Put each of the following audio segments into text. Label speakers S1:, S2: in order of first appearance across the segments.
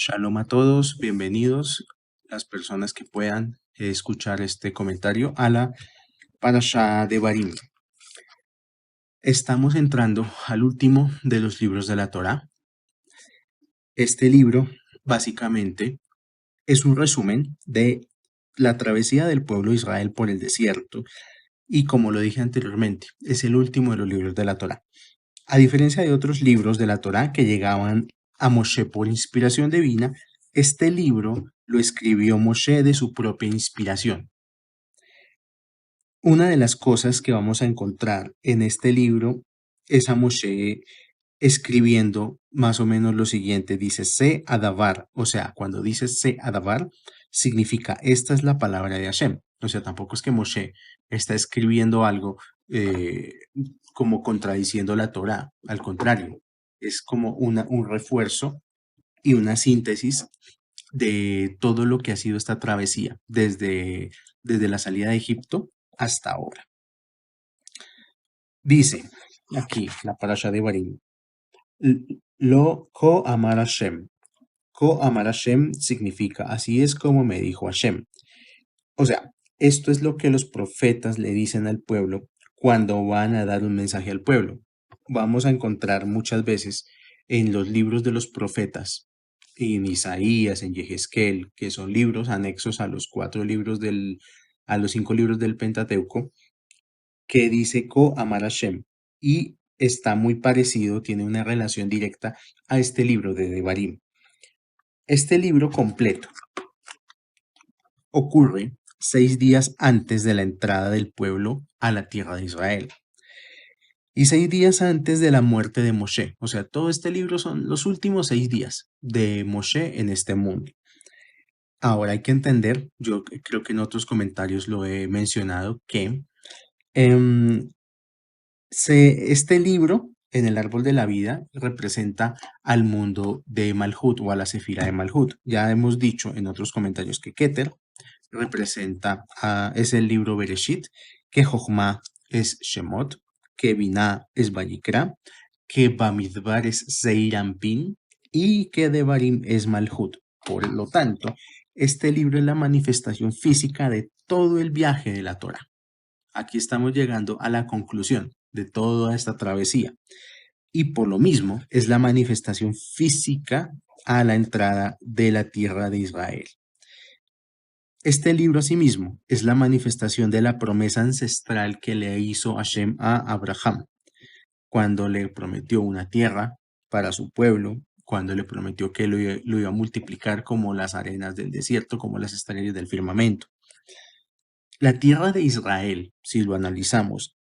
S1: Shalom a todos, bienvenidos las personas que puedan escuchar este comentario a la Parashá de Barim. Estamos entrando al último de los libros de la Torá. Este libro básicamente es un resumen de la travesía del pueblo de Israel por el desierto y, como lo dije anteriormente, es el último de los libros de la Torá. A diferencia de otros libros de la Torá que llegaban a Moshe por inspiración divina, este libro lo escribió Moshe de su propia inspiración. Una de las cosas que vamos a encontrar en este libro es a Moshe escribiendo más o menos lo siguiente. Dice Se Adavar, o sea, cuando dice Se Adavar, significa esta es la palabra de Hashem. O sea, tampoco es que Moshe está escribiendo algo eh, como contradiciendo la Torá. Al contrario, es como un refuerzo y una síntesis de todo lo que ha sido esta travesía desde la salida de Egipto hasta ahora. Dice aquí la parasha de Barim, Lo Ko Amar Hashem. Ko Amar Hashem significa así es como me dijo Hashem. O sea, esto es lo que los profetas le dicen al pueblo cuando van a dar un mensaje al pueblo. Vamos a encontrar muchas veces en los libros de los profetas, en Isaías, en Yehezkel, que son libros anexos a los a los 5 libros del Pentateuco, que dice Ko Amar Hashem, y está muy parecido, tiene una relación directa a este libro de Devarim. Este libro completo ocurre 6 días antes de la entrada del pueblo a la tierra de Israel y 6 días antes de la muerte de Moshe. O sea, todo este libro son los últimos 6 días de Moshe en este mundo. Ahora hay que entender, yo creo que en otros comentarios lo he mencionado, que este libro en el árbol de la vida representa al mundo de Malhut o a la Sefira de Malhut. Ya hemos dicho en otros comentarios que Keter es el libro Bereshit, que Jochma es Shemot, que Binah es Vayikra, que Bamidbar es Zeir Anpin y que Devarim es Malhut. Por lo tanto, este libro es la manifestación física de todo el viaje de la Torah. Aquí estamos llegando a la conclusión de toda esta travesía y por lo mismo es la manifestación física a la entrada de la tierra de Israel. Este libro asimismo es la manifestación de la promesa ancestral que le hizo Hashem a Abraham cuando le prometió una tierra para su pueblo, cuando le prometió que lo iba a multiplicar como las arenas del desierto, como las estrellas del firmamento. La tierra de Israel, si lo analizamos,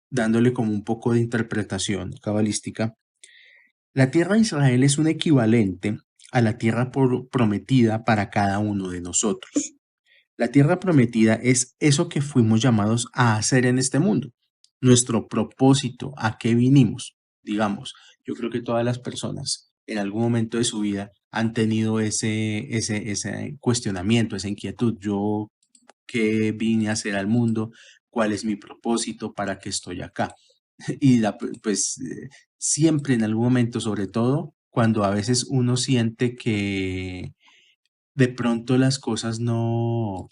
S1: dándole como un poco de interpretación cabalística, la tierra de Israel es un equivalente a la tierra prometida para cada uno de nosotros. La tierra prometida es eso que fuimos llamados a hacer en este mundo, nuestro propósito, a qué vinimos. Digamos, yo creo que todas las personas en algún momento de su vida han tenido ese cuestionamiento, esa inquietud. Yo, ¿qué vine a hacer al mundo? ¿Cuál es mi propósito? ¿Para qué estoy acá? Y siempre en algún momento, sobre todo cuando a veces uno siente que de pronto las cosas no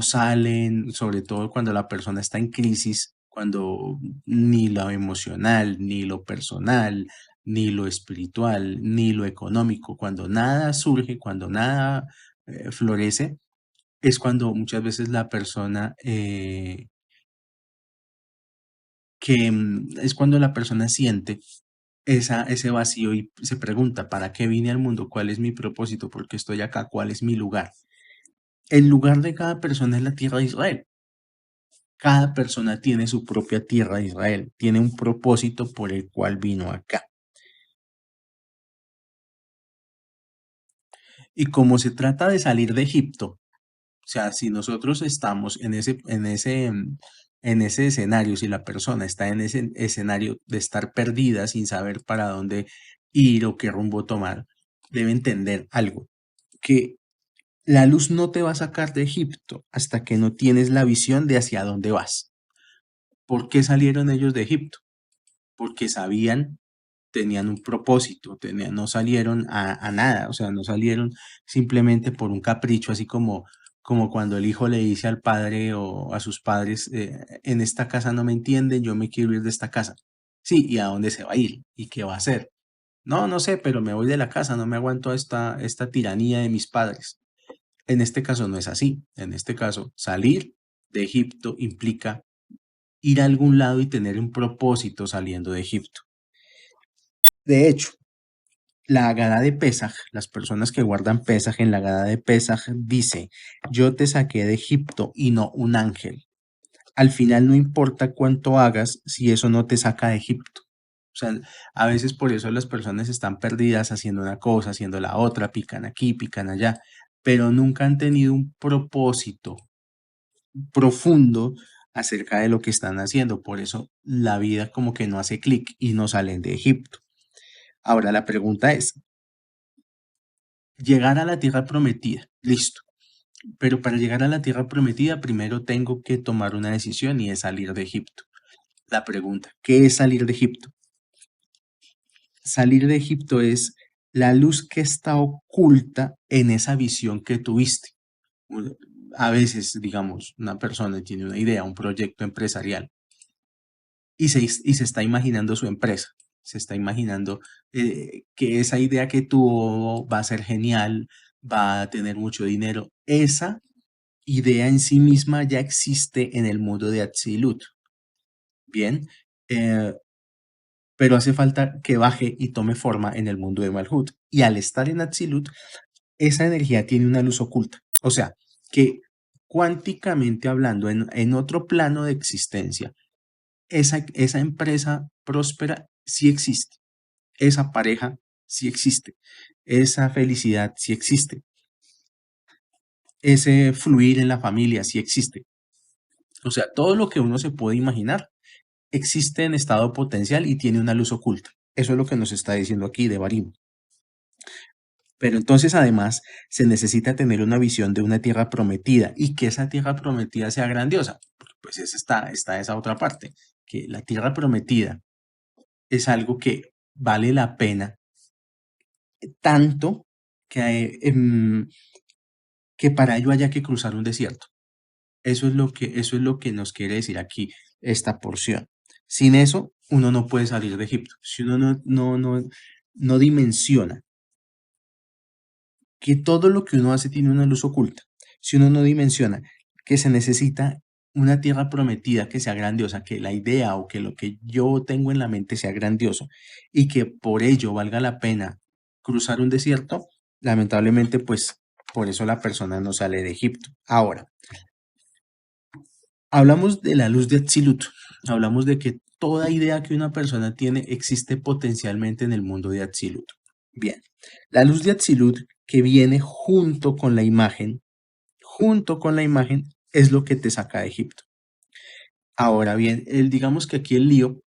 S1: salen, sobre todo cuando la persona está en crisis, cuando ni lo emocional, ni lo personal, ni lo espiritual, ni lo económico, cuando nada surge, cuando nada florece, es cuando muchas veces la persona es cuando la persona siente ese vacío y se pregunta, ¿para qué vine al mundo? ¿Cuál es mi propósito? ¿Por qué estoy acá? ¿Cuál es mi lugar? El lugar de cada persona es la tierra de Israel. Cada persona tiene su propia tierra de Israel, tiene un propósito por el cual vino acá. Y como se trata de salir de Egipto, o sea, si nosotros estamos en ese escenario, si la persona está en ese escenario de estar perdida sin saber para dónde ir o qué rumbo tomar, debe entender algo, que la luz no te va a sacar de Egipto hasta que no tienes la visión de hacia dónde vas. ¿Por qué salieron ellos de Egipto? Porque sabían tenían un propósito, no salieron a nada, o sea, no salieron simplemente por un capricho, así como cuando el hijo le dice al padre o a sus padres, en esta casa no me entienden, yo me quiero ir de esta casa. Sí, ¿y a dónde se va a ir? ¿Y qué va a hacer? No, no sé, pero me voy de la casa, no me aguanto esta tiranía de mis padres. En este caso no es así. En este caso, salir de Egipto implica ir a algún lado y tener un propósito saliendo de Egipto. De hecho, la Haggadá de Pesaj, las personas que guardan Pesaj en la Haggadá de Pesaj dice, yo te saqué de Egipto y no un ángel. Al final no importa cuánto hagas si eso no te saca de Egipto. O sea, a veces por eso las personas están perdidas haciendo una cosa, haciendo la otra, pican aquí, pican allá, pero nunca han tenido un propósito profundo acerca de lo que están haciendo. Por eso la vida como que no hace clic y no salen de Egipto. Ahora la pregunta es, llegar a la tierra prometida, listo. Pero para llegar a la tierra prometida, primero tengo que tomar una decisión y es salir de Egipto. La pregunta, ¿qué es salir de Egipto? Salir de Egipto es la luz que está oculta en esa visión que tuviste. A veces, digamos, una persona tiene una idea, un proyecto empresarial y se está imaginando su empresa, se está imaginando que esa idea que tuvo va a ser genial, va a tener mucho dinero. Esa idea en sí misma ya existe en el mundo de Atzilut. Bien, eh, pero hace falta que baje y tome forma en el mundo de Malhut. Y al estar en Atzilut, esa energía tiene una luz oculta. O sea, que cuánticamente hablando, en otro plano de existencia, esa empresa próspera sí existe, esa pareja sí existe, esa felicidad sí existe, ese fluir en la familia sí existe. O sea, todo lo que uno se puede imaginar existe en estado potencial y tiene una luz oculta. Eso es lo que nos está diciendo aquí de Barim. Pero entonces además se necesita tener una visión de una tierra prometida y que esa tierra prometida sea grandiosa. Pues está esa otra parte, que la tierra prometida es algo que vale la pena tanto que para ello haya que cruzar un desierto. Eso es lo que nos quiere decir aquí esta porción. Sin eso, uno no puede salir de Egipto. Si uno no dimensiona que todo lo que uno hace tiene una luz oculta, si uno no dimensiona que se necesita una tierra prometida que sea grandiosa, que la idea o que lo que yo tengo en la mente sea grandioso y que por ello valga la pena cruzar un desierto, lamentablemente pues por eso la persona no sale de Egipto. Ahora, hablamos de la luz de Atzilut, hablamos de que toda idea que una persona tiene existe potencialmente en el mundo de Atzilut. Bien, la luz de Atzilut que viene junto con la imagen, es lo que te saca de Egipto. Ahora bien, digamos que aquí el lío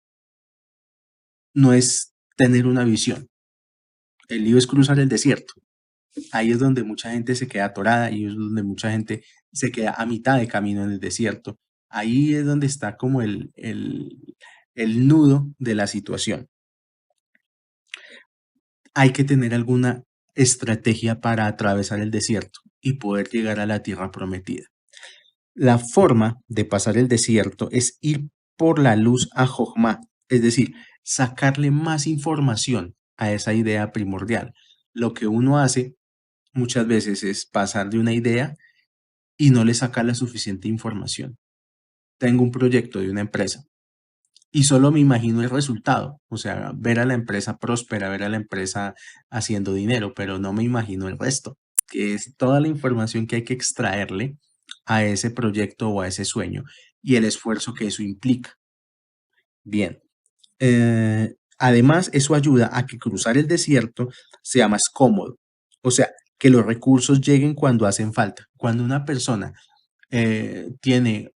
S1: no es tener una visión, el lío es cruzar el desierto. Ahí es donde mucha gente se queda atorada y es donde mucha gente se queda a mitad de camino en el desierto. Ahí es donde está como el nudo de la situación. Hay que tener alguna estrategia para atravesar el desierto y poder llegar a la tierra prometida. La forma de pasar el desierto es ir por la luz a Jochma, es decir, sacarle más información a esa idea primordial. Lo que uno hace muchas veces es pasar de una idea y no le saca la suficiente información. Tengo un proyecto de una empresa y solo me imagino el resultado, o sea, ver a la empresa próspera, ver a la empresa haciendo dinero, pero no me imagino el resto, que es toda la información que hay que extraerle a ese proyecto o a ese sueño y el esfuerzo que eso implica. Bien, además eso ayuda a que cruzar el desierto sea más cómodo, o sea, que los recursos lleguen cuando hacen falta. Cuando una persona tiene,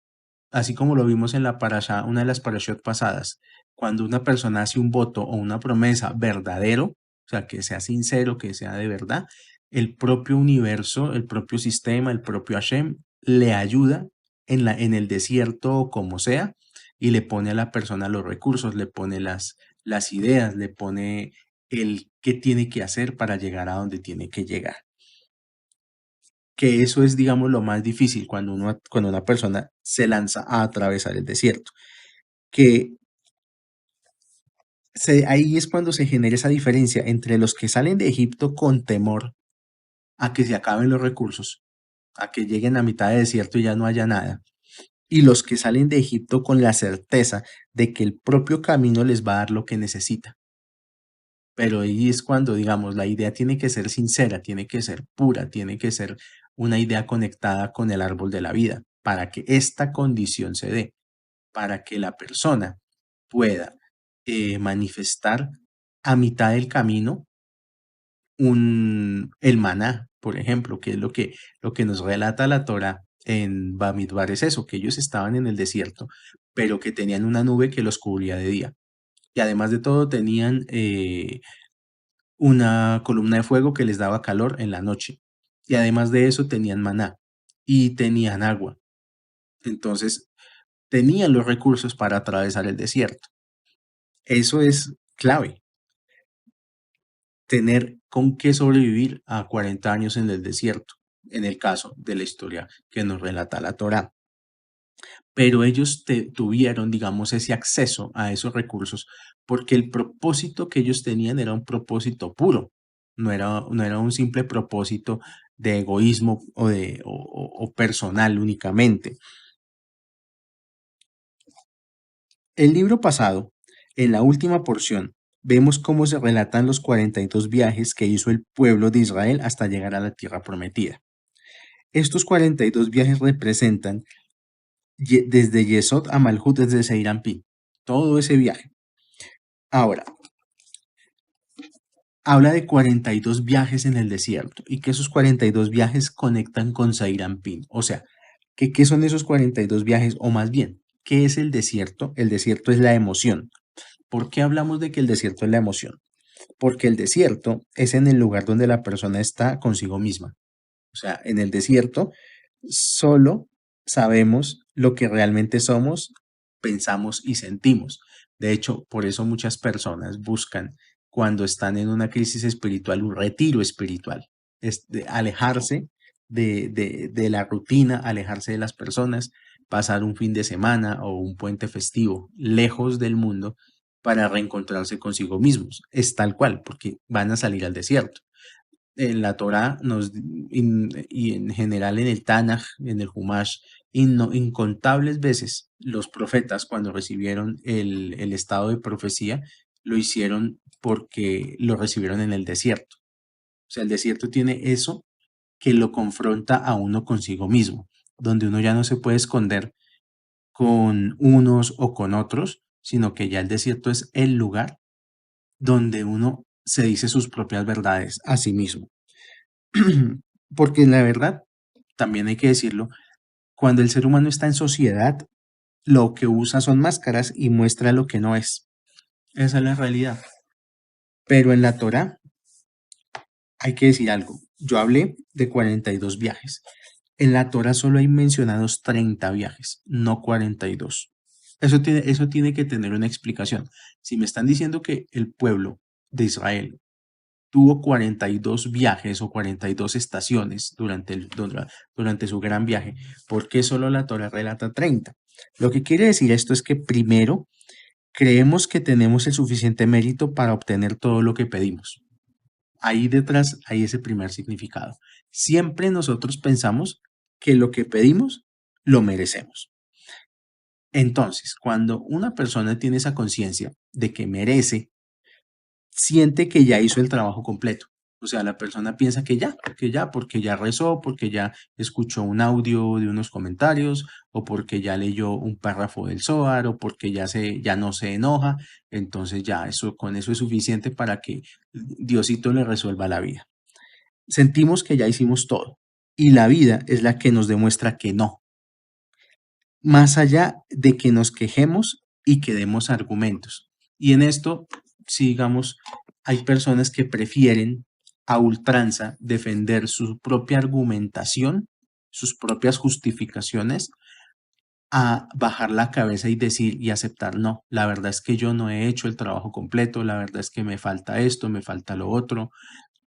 S1: así como lo vimos en la parasha, una de las parashot pasadas, cuando una persona hace un voto o una promesa verdadero, o sea, que sea sincero, que sea de verdad, el propio universo, el propio sistema, el propio Hashem le ayuda en el desierto o como sea y le pone a la persona los recursos, le pone las ideas, le pone el qué tiene que hacer para llegar a donde tiene que llegar. Que eso es, digamos, lo más difícil cuando una persona se lanza a atravesar el desierto, que ahí es cuando se genera esa diferencia entre los que salen de Egipto con temor a que se acaben los recursos, a que lleguen a mitad de desierto y ya no haya nada, y los que salen de Egipto con la certeza de que el propio camino les va a dar lo que necesita. Pero ahí es cuando, digamos, la idea tiene que ser sincera, tiene que ser pura, tiene que ser una idea conectada con el árbol de la vida, para que esta condición se dé, para que la persona pueda manifestar a mitad del camino el maná, por ejemplo, que es lo que nos relata la Torá en Bamidbar, es eso, que ellos estaban en el desierto, pero que tenían una nube que los cubría de día. Y además de todo, tenían una columna de fuego que les daba calor en la noche. Y además de eso, tenían maná y tenían agua. Entonces, tenían los recursos para atravesar el desierto. Eso es clave, tener con qué sobrevivir a 40 años en el desierto, en el caso de la historia que nos relata la Torá. Pero ellos tuvieron, digamos, ese acceso a esos recursos porque el propósito que ellos tenían era un propósito puro, no era un simple propósito de egoísmo o personal únicamente. El libro pasado, en la última porción, vemos cómo se relatan los 42 viajes que hizo el pueblo de Israel hasta llegar a la tierra prometida. Estos 42 viajes representan desde Yesod a Malhut, desde Seirampín, todo ese viaje. Ahora, habla de 42 viajes en el desierto y que esos 42 viajes conectan con Seirampín. O sea, ¿qué son esos 42 viajes? O más bien, ¿qué es el desierto? El desierto es la emoción. ¿Por qué hablamos de que el desierto es la emoción? Porque el desierto es en el lugar donde la persona está consigo misma. O sea, en el desierto solo sabemos lo que realmente somos, pensamos y sentimos. De hecho, por eso muchas personas buscan, cuando están en una crisis espiritual, un retiro espiritual, es de alejarse de la rutina, alejarse de las personas, pasar un fin de semana o un puente festivo lejos del mundo para reencontrarse consigo mismos. Es tal cual, porque van a salir al desierto. En la Torá y en general en el Tanaj, en el Humash, incontables veces los profetas cuando recibieron el estado de profecía, lo hicieron porque lo recibieron en el desierto. O sea, el desierto tiene eso que lo confronta a uno consigo mismo, donde uno ya no se puede esconder con unos o con otros, sino que ya el desierto es el lugar donde uno se dice sus propias verdades a sí mismo. Porque la verdad, también hay que decirlo, cuando el ser humano está en sociedad, lo que usa son máscaras y muestra lo que no es. Esa es la realidad. Pero en la Torá hay que decir algo. Yo hablé de 42 viajes. En la Torá solo hay mencionados 30 viajes, no 42. Eso tiene que tener una explicación. Si me están diciendo que el pueblo de Israel tuvo 42 viajes o 42 estaciones durante su gran viaje, ¿por qué solo la Torá relata 30? Lo que quiere decir esto es que primero creemos que tenemos el suficiente mérito para obtener todo lo que pedimos. Ahí detrás hay ese primer significado. Siempre nosotros pensamos que lo que pedimos lo merecemos. Entonces, cuando una persona tiene esa conciencia de que merece, siente que ya hizo el trabajo completo. O sea, la persona piensa porque ya rezó, porque ya escuchó un audio de unos comentarios, o porque ya leyó un párrafo del Zohar, o porque ya no se enoja. Entonces ya con eso es suficiente para que Diosito le resuelva la vida. Sentimos que ya hicimos todo. Y la vida es la que nos demuestra que no. Más allá de que nos quejemos y que demos argumentos. Y en esto, sigamos, hay personas que prefieren a ultranza defender su propia argumentación, sus propias justificaciones, a bajar la cabeza y decir y aceptar, no, la verdad es que yo no he hecho el trabajo completo, la verdad es que me falta esto, me falta lo otro,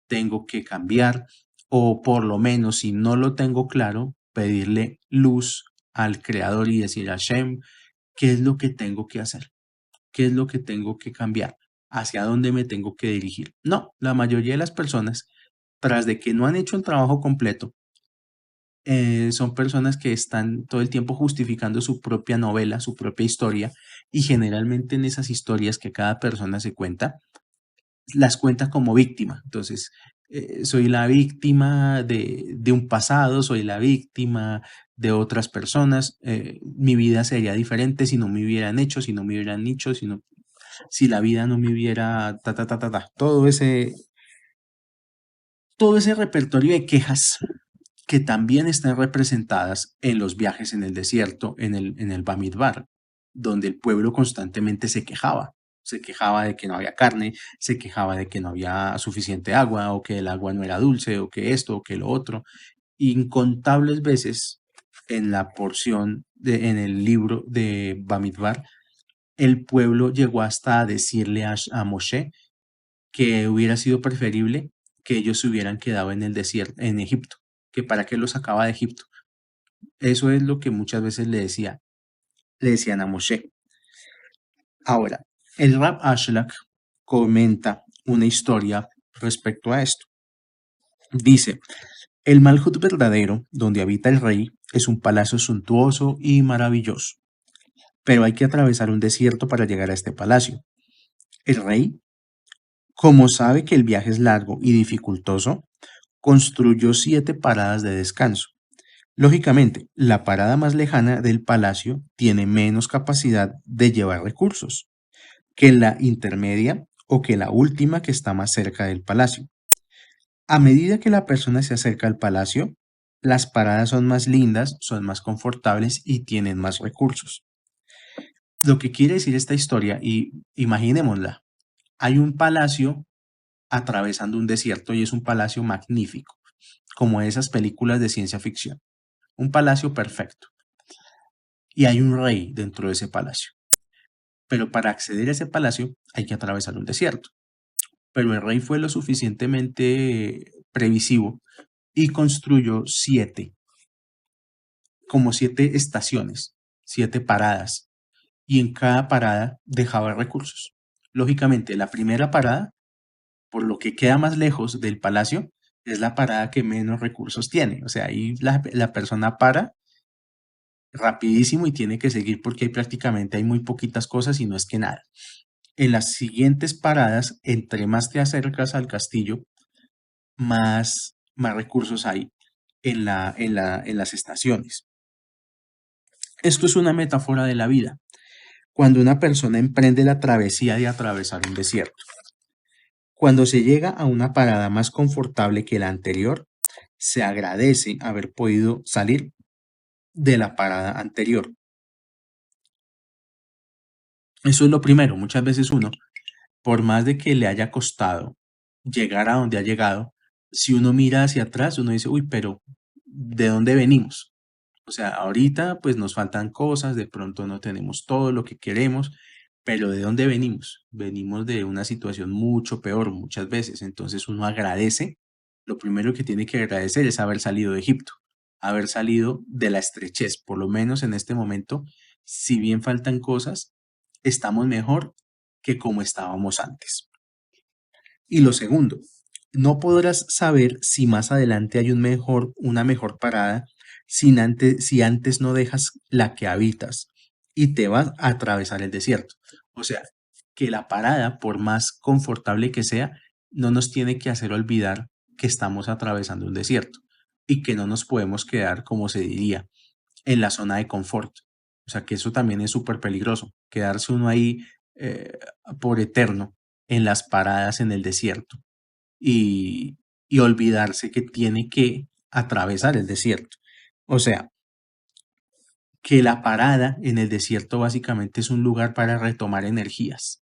S1: tengo que cambiar, o por lo menos si no lo tengo claro, pedirle luz al creador y decir a Hashem, ¿qué es lo que tengo que hacer? ¿Qué es lo que tengo que cambiar? ¿Hacia dónde me tengo que dirigir? No, la mayoría de las personas, tras de que no han hecho el trabajo completo, son personas que están todo el tiempo justificando su propia novela, su propia historia, y generalmente en esas historias que cada persona se cuenta, las cuenta como víctima. Entonces, soy la víctima de un pasado, soy la víctima de otras personas, mi vida sería diferente si no me hubieran hecho, si no me hubieran dicho, si la vida no me hubiera, todo ese repertorio de quejas que también están representadas en los viajes en el desierto, en el Bamidbar, donde el pueblo constantemente se quejaba de que no había carne, se quejaba de que no había suficiente agua, o que el agua no era dulce, o que esto, o que lo otro. Incontables veces en la porción, en el libro de Bamidbar, el pueblo llegó hasta a decirle a Moshe que hubiera sido preferible que ellos se hubieran quedado en el desierto, en Egipto, que para qué los sacaba de Egipto. Eso es lo que muchas veces le decían a Moshe. Ahora, el Rab Ashlak comenta una historia respecto a esto. Dice, el Malhut verdadero, donde habita el rey, es un palacio suntuoso y maravilloso, pero hay que atravesar un desierto para llegar a este palacio. El rey, como sabe que el viaje es largo y dificultoso, construyó 7 paradas de descanso. Lógicamente, la parada más lejana del palacio tiene menos capacidad de llevar recursos que la intermedia o que la última que está más cerca del palacio. A medida que la persona se acerca al palacio, las paradas son más lindas, son más confortables y tienen más recursos. Lo que quiere decir esta historia, y imaginémosla, hay un palacio atravesando un desierto y es un palacio magnífico, como esas películas de ciencia ficción, un palacio perfecto. Y hay un rey dentro de ese palacio. Pero para acceder a ese palacio hay que atravesar un desierto. Pero el rey fue lo suficientemente previsivo y construyó 7, como 7 estaciones, 7 paradas. Y en cada parada dejaba recursos. Lógicamente, la primera parada, por lo que queda más lejos del palacio, es la parada que menos recursos tiene. O sea, ahí la persona para rapidísimo y tiene que seguir porque prácticamente hay muy poquitas cosas y no es que nada. En las siguientes paradas, entre más te acercas al castillo, más recursos hay en las estaciones. Esto es una metáfora de la vida. Cuando una persona emprende la travesía de atravesar un desierto, cuando se llega a una parada más confortable que la anterior, se agradece haber podido salir de la parada anterior. Eso es lo primero. Muchas veces uno, por más de que le haya costado llegar a donde ha llegado, si uno mira hacia atrás, uno dice, uy, pero ¿de dónde venimos? O sea, ahorita pues nos faltan cosas, de pronto no tenemos todo lo que queremos, pero ¿de dónde venimos? Venimos de una situación mucho peor muchas veces. Entonces uno agradece, lo primero que tiene que agradecer es haber salido de Egipto, haber salido de la estrechez, por lo menos en este momento, si bien faltan cosas, estamos mejor que como estábamos antes. Y lo segundo, no podrás saber si más adelante hay una mejor parada si antes no dejas la que habitas y te vas a atravesar el desierto. O sea, que la parada, por más confortable que sea, no nos tiene que hacer olvidar que estamos atravesando un desierto y que no nos podemos quedar, como se diría, en la zona de confort. O sea, que eso también es súper peligroso, quedarse uno ahí eh, por eterno en las paradas en el desierto y, y olvidarse que tiene que atravesar el desierto. O sea, que la parada en el desierto básicamente es un lugar para retomar energías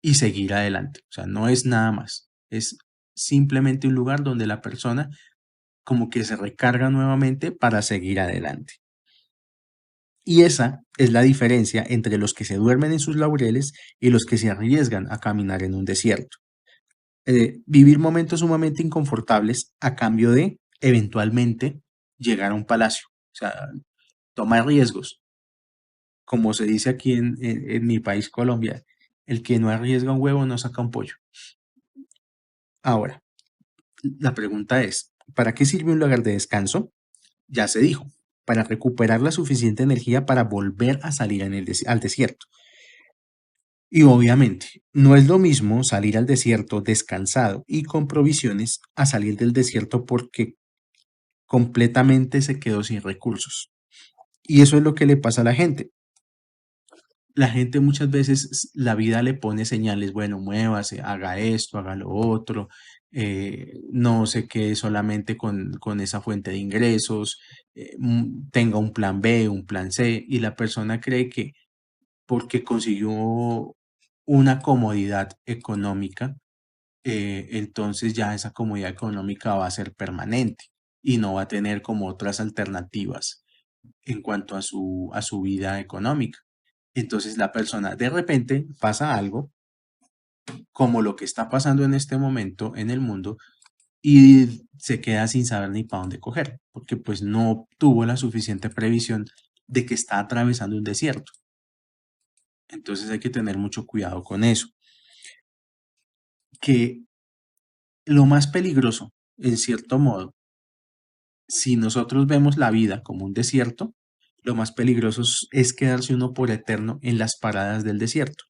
S1: y seguir adelante. O sea, no es nada más. Es simplemente un lugar donde la persona como que se recarga nuevamente para seguir adelante. Y esa es la diferencia entre los que se duermen en sus laureles y los que se arriesgan a caminar en un desierto. Vivir momentos sumamente inconfortables a cambio de eventualmente llegar a un palacio. O sea, tomar riesgos. Como se dice aquí en mi país, Colombia, el que no arriesga un huevo no saca un pollo. Ahora, la pregunta es, ¿para qué sirve un lugar de descanso? Ya se dijo, para recuperar la suficiente energía para volver a salir al desierto. Y obviamente, no es lo mismo salir al desierto descansado y con provisiones a salir del desierto porque completamente se quedó sin recursos. Y eso es lo que le pasa a la gente. La gente muchas veces la vida le pone señales, bueno, muévase, haga esto, haga lo otro, no se quede solamente con esa fuente de ingresos, tenga un plan B, un plan C, y la persona cree que porque consiguió una comodidad económica, entonces ya esa comodidad económica va a ser permanente y no va a tener como otras alternativas en cuanto a su vida económica. Entonces la persona de repente pasa algo como lo que está pasando en este momento en el mundo y se queda sin saber ni para dónde coger, porque pues no tuvo la suficiente previsión de que está atravesando un desierto. Entonces hay que tener mucho cuidado con eso. Que lo más peligroso, en cierto modo, si nosotros vemos la vida como un desierto, lo más peligroso es quedarse uno por eterno en las paradas del desierto.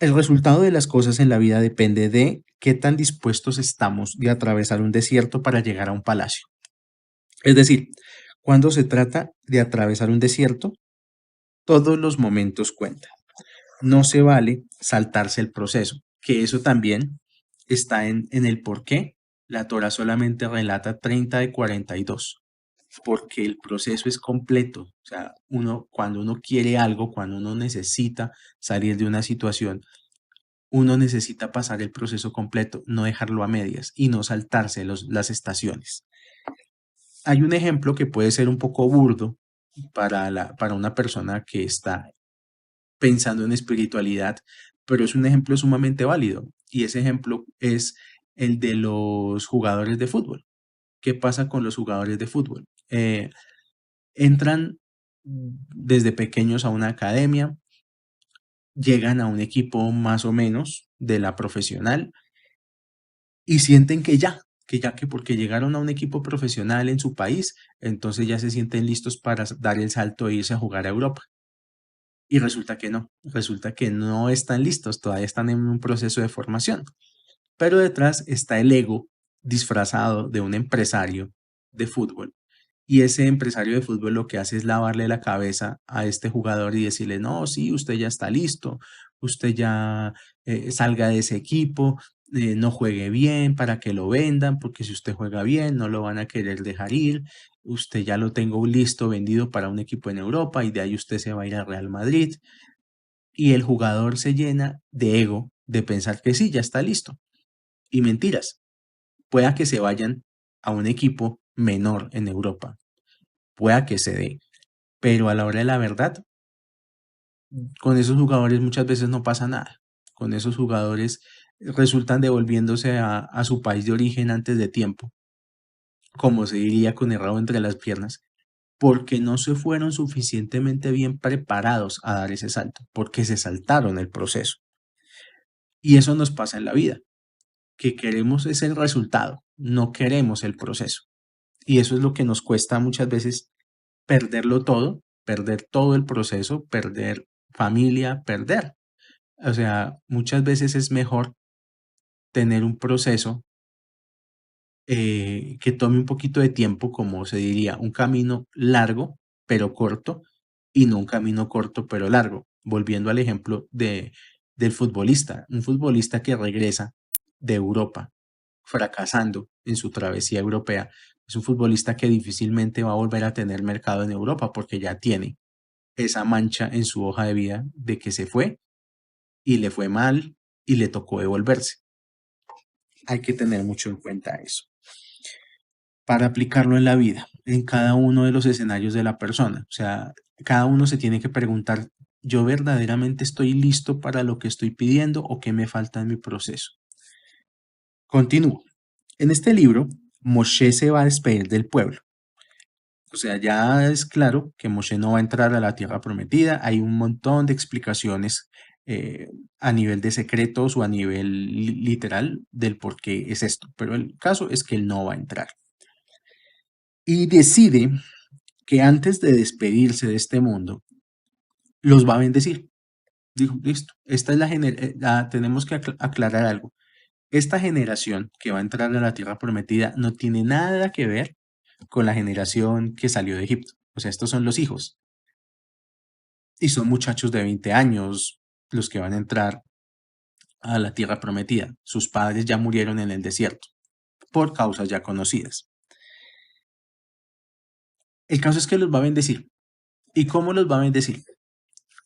S1: El resultado de las cosas en la vida depende de qué tan dispuestos estamos de atravesar un desierto para llegar a un palacio. Es decir, cuando se trata de atravesar un desierto, todos los momentos cuentan. No se vale saltarse el proceso, que eso también está en el por qué la Torah solamente relata 30 de 42, porque el proceso es completo. O sea, cuando uno quiere algo, cuando uno necesita salir de una situación, uno necesita pasar el proceso completo, no dejarlo a medias y no saltarse las estaciones. Hay un ejemplo que puede ser un poco burdo para una persona que está pensando en espiritualidad, pero es un ejemplo sumamente válido y ese ejemplo es el de los jugadores de fútbol. ¿Qué pasa con los jugadores de fútbol? Entran desde pequeños a una academia, llegan a un equipo más o menos de la profesional y sienten que porque llegaron a un equipo profesional en su país, entonces ya se sienten listos para dar el salto e irse a jugar a Europa. Y resulta que no están listos, todavía están en un proceso de formación. Pero detrás está el ego disfrazado de un empresario de fútbol. Y ese empresario de fútbol lo que hace es lavarle la cabeza a este jugador y decirle, no, sí, usted ya está listo, usted ya salga de ese equipo, no juegue bien para que lo vendan, porque si usted juega bien no lo van a querer dejar ir, usted ya lo tengo listo, vendido para un equipo en Europa y de ahí usted se va a ir al Real Madrid. Y el jugador se llena de ego, de pensar que sí, ya está listo. Y mentiras, pueda que se vayan a un equipo menor en Europa, pueda que se dé, pero a la hora de la verdad, con esos jugadores muchas veces no pasa nada. Con esos jugadores resultan devolviéndose a su país de origen antes de tiempo, como se diría con el rabo entre las piernas, porque no se fueron suficientemente bien preparados a dar ese salto, porque se saltaron el proceso. Y eso nos pasa en la vida, que queremos es el resultado, no queremos el proceso. Y eso es lo que nos cuesta muchas veces perder todo el proceso, perder familia, perder. O sea, muchas veces es mejor tener un proceso que tome un poquito de tiempo, como se diría, un camino largo pero corto y no un camino corto pero largo. Volviendo al ejemplo del futbolista, un futbolista que regresa de Europa fracasando en su travesía europea, es un futbolista que difícilmente va a volver a tener mercado en Europa porque ya tiene esa mancha en su hoja de vida de que se fue y le fue mal y le tocó devolverse. Hay que tener mucho en cuenta eso para aplicarlo en la vida, en cada uno de los escenarios de la persona. O sea, cada uno se tiene que preguntar, ¿yo verdaderamente estoy listo para lo que estoy pidiendo o qué me falta en mi proceso? Continúo. En este libro, Moshe se va a despedir del pueblo. O sea, ya es claro que Moshe no va a entrar a la tierra prometida. Hay un montón de explicaciones a nivel de secretos o a nivel literal del por qué es esto. Pero el caso es que él no va a entrar. Y decide que antes de despedirse de este mundo, los va a bendecir. Dijo, listo, esta es tenemos que aclarar algo. Esta generación que va a entrar a la tierra prometida no tiene nada que ver con la generación que salió de Egipto. O sea, estos son los hijos. Y son muchachos de 20 años los que van a entrar a la tierra prometida. Sus padres ya murieron en el desierto por causas ya conocidas. El caso es que los va a bendecir. ¿Y cómo los va a bendecir?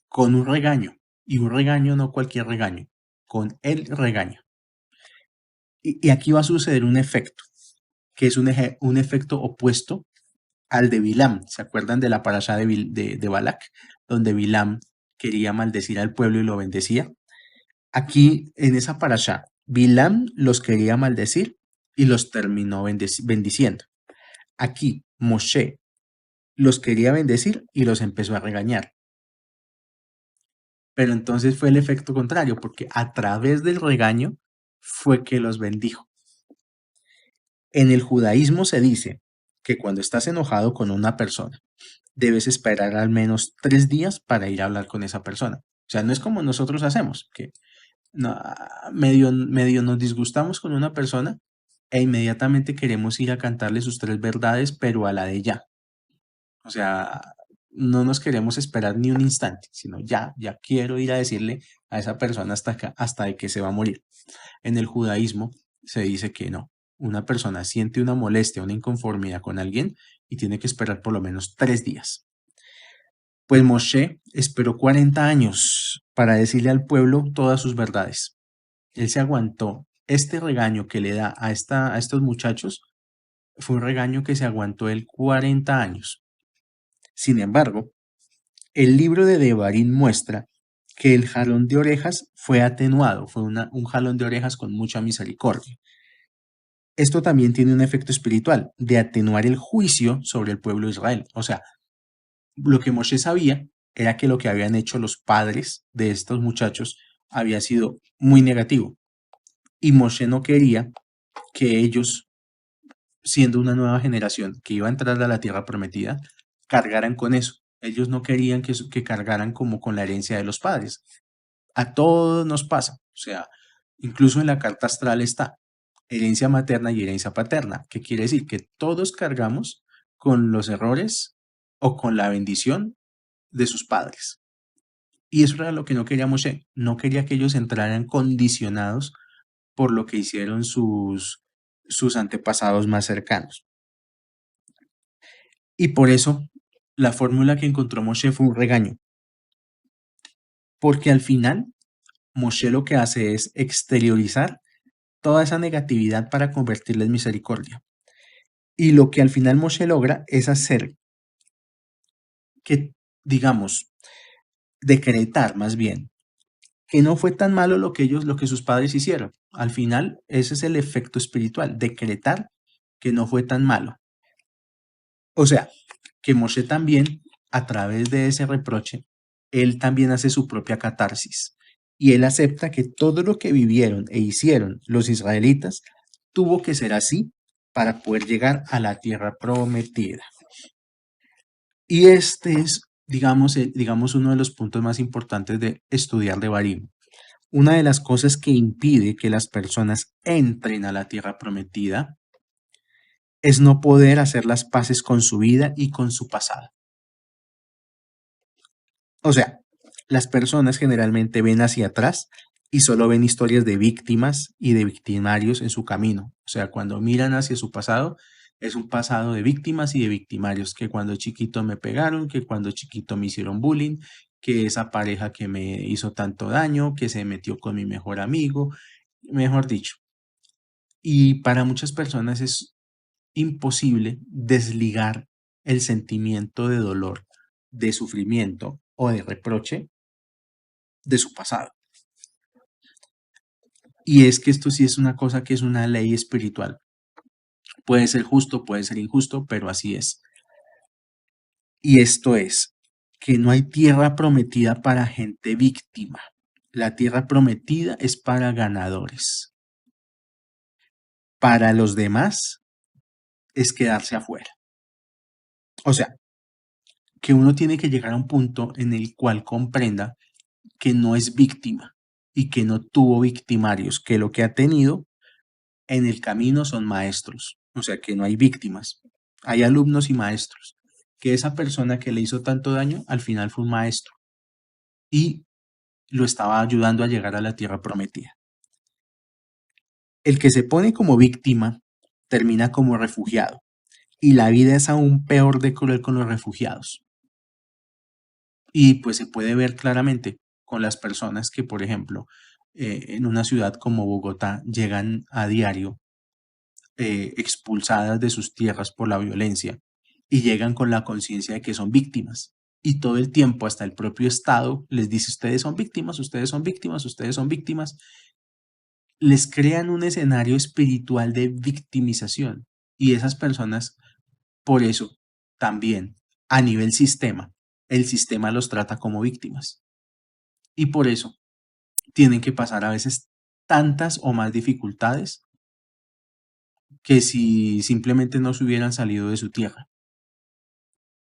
S1: Con un regaño. Y un regaño no cualquier regaño, con el regaño. Y aquí va a suceder un efecto, que es un efecto opuesto al de Bilam. ¿Se acuerdan de la parasha de Balak? Donde Bilam quería maldecir al pueblo y lo bendecía. Aquí, en esa parasha, Bilam los quería maldecir y los terminó bendiciendo. Aquí, Moshe los quería bendecir y los empezó a regañar. Pero entonces fue el efecto contrario, porque a través del regaño fue que los bendijo. En el judaísmo se dice que cuando estás enojado con una persona, debes esperar al menos 3 días para ir a hablar con esa persona. O sea, no es como nosotros hacemos, que medio nos disgustamos con una persona e inmediatamente queremos ir a cantarle sus 3 verdades, pero a la de ya. O sea, no nos queremos esperar ni un instante, sino ya quiero ir a decirle a esa persona hasta de que se va a morir. En el judaísmo se dice que no. Una persona siente una molestia, una inconformidad con alguien y tiene que esperar por lo menos 3 días. Pues Moshe esperó 40 años para decirle al pueblo todas sus verdades. Él se aguantó. Este regaño que le da a estos muchachos fue un regaño que se aguantó él 40 años. Sin embargo, el libro de Devarim muestra que el jalón de orejas fue atenuado, fue un jalón de orejas con mucha misericordia. Esto también tiene un efecto espiritual, de atenuar el juicio sobre el pueblo de Israel. O sea, lo que Moshe sabía era que lo que habían hecho los padres de estos muchachos había sido muy negativo. Y Moshe no quería que ellos, siendo una nueva generación que iba a entrar a la tierra prometida, cargaran con eso. Ellos no querían que cargaran como con la herencia de los padres. A todos nos pasa. O sea, incluso en la carta astral está herencia materna y herencia paterna, que quiere decir que todos cargamos con los errores o con la bendición de sus padres. Y eso era lo que no quería Moshe. No quería que ellos entraran condicionados por lo que hicieron sus antepasados más cercanos. Y por eso la fórmula que encontró Moshe fue un regaño. Porque al final Moshe lo que hace es exteriorizar toda esa negatividad para convertirla en misericordia. Y lo que al final Moshe logra es hacer que, digamos, decretar más bien, que no fue tan malo lo que sus padres hicieron. Al final, ese es el efecto espiritual, decretar que no fue tan malo. O sea, que Moshe también, a través de ese reproche, él también hace su propia catarsis. Y él acepta que todo lo que vivieron e hicieron los israelitas tuvo que ser así para poder llegar a la tierra prometida. Y este es, digamos, uno de los puntos más importantes de estudiar Devarim. Una de las cosas que impide que las personas entren a la tierra prometida es no poder hacer las paces con su vida y con su pasado. O sea, las personas generalmente ven hacia atrás y solo ven historias de víctimas y de victimarios en su camino. O sea, cuando miran hacia su pasado, es un pasado de víctimas y de victimarios, que cuando chiquito me pegaron, que cuando chiquito me hicieron bullying, que esa pareja que me hizo tanto daño, que se metió con mi mejor amigo, mejor dicho. Y para muchas personas es imposible desligar el sentimiento de dolor de sufrimiento o de reproche de su pasado. Y es que esto sí es una cosa que es una ley espiritual. Puede ser justo, puede ser injusto, pero así es. Y esto es que no hay tierra prometida para gente víctima. La tierra prometida es para ganadores. Para los demás es quedarse afuera. O sea, que uno tiene que llegar a un punto en el cual comprenda que no es víctima y que no tuvo victimarios, que lo que ha tenido en el camino son maestros. O sea, que no hay víctimas. Hay alumnos y maestros. Que esa persona que le hizo tanto daño al final fue un maestro y lo estaba ayudando a llegar a la tierra prometida. El que se pone como víctima termina como refugiado y la vida es aún peor de cruel con los refugiados. Y pues se puede ver claramente con las personas que, por ejemplo, en una ciudad como Bogotá llegan a diario expulsadas de sus tierras por la violencia y llegan con la conciencia de que son víctimas. Y todo el tiempo, hasta el propio Estado les dice, ustedes son víctimas, ustedes son víctimas, ustedes son víctimas. Les crean un escenario espiritual de victimización. Y esas personas, por eso, también, a nivel sistema, el sistema los trata como víctimas. Y por eso tienen que pasar a veces tantas o más dificultades que si simplemente no se hubieran salido de su tierra.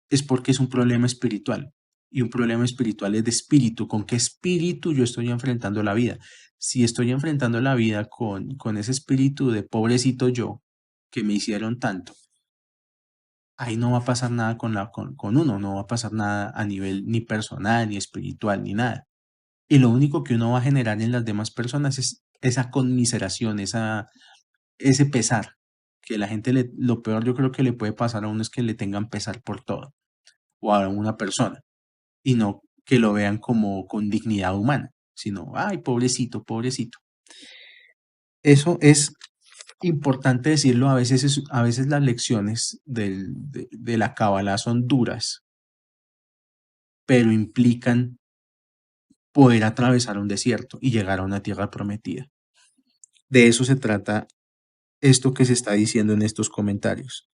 S1: Es porque es un problema espiritual. Y un problema espiritual es de espíritu. ¿Con qué espíritu yo estoy enfrentando la vida? Si estoy enfrentando la vida con ese espíritu de pobrecito yo, que me hicieron tanto, ahí no va a pasar nada con uno, no va a pasar nada a nivel ni personal, ni espiritual, ni nada. Y lo único que uno va a generar en las demás personas es esa conmiseración, ese pesar. Que la gente, lo peor yo creo que le puede pasar a uno es que le tengan pesar por todo, o a una persona, y no que lo vean como con dignidad humana, sino, ay, pobrecito, pobrecito. Eso es importante decirlo, a veces las lecciones de la cábala son duras, pero implican poder atravesar un desierto y llegar a una tierra prometida. De eso se trata esto que se está diciendo en estos comentarios,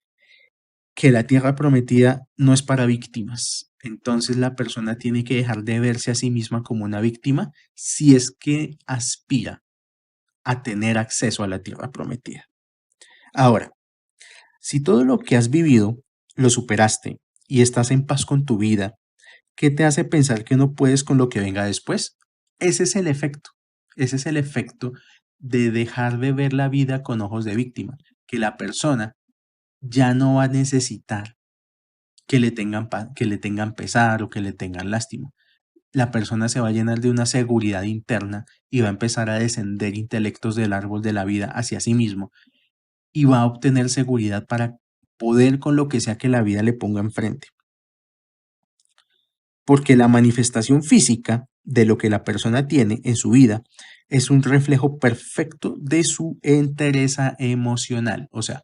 S1: que la tierra prometida no es para víctimas. Entonces la persona tiene que dejar de verse a sí misma como una víctima si es que aspira a tener acceso a la tierra prometida. Ahora, si todo lo que has vivido lo superaste y estás en paz con tu vida, ¿qué te hace pensar que no puedes con lo que venga después? Ese es el efecto. Ese es el efecto de dejar de ver la vida con ojos de víctima, que la persona ya no va a necesitar que le tengan pesar o que le tengan lástima. La persona se va a llenar de una seguridad interna y va a empezar a descender intelectos del árbol de la vida hacia sí mismo y va a obtener seguridad para poder con lo que sea que la vida le ponga enfrente. Porque la manifestación física de lo que la persona tiene en su vida es un reflejo perfecto de su entereza emocional. O sea,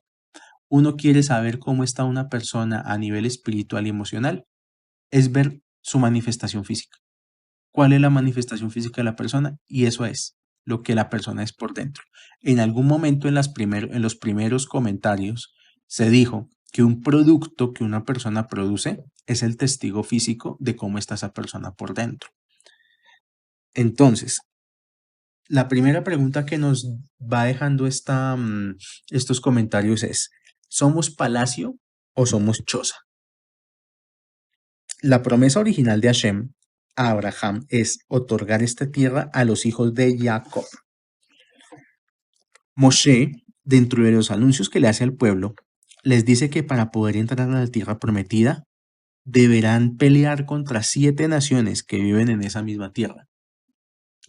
S1: uno quiere saber cómo está una persona a nivel espiritual y emocional, es ver su manifestación física. ¿Cuál es la manifestación física de la persona? Y eso es lo que la persona es por dentro. En algún momento en los primeros comentarios se dijo que un producto que una persona produce es el testigo físico de cómo está esa persona por dentro. Entonces, la primera pregunta que nos va dejando estos comentarios es, ¿somos palacio o somos choza? La promesa original de Hashem a Abraham es otorgar esta tierra a los hijos de Jacob. Moshe, dentro de los anuncios que le hace al pueblo, les dice que para poder entrar a la tierra prometida, deberán pelear contra 7 naciones que viven en esa misma tierra.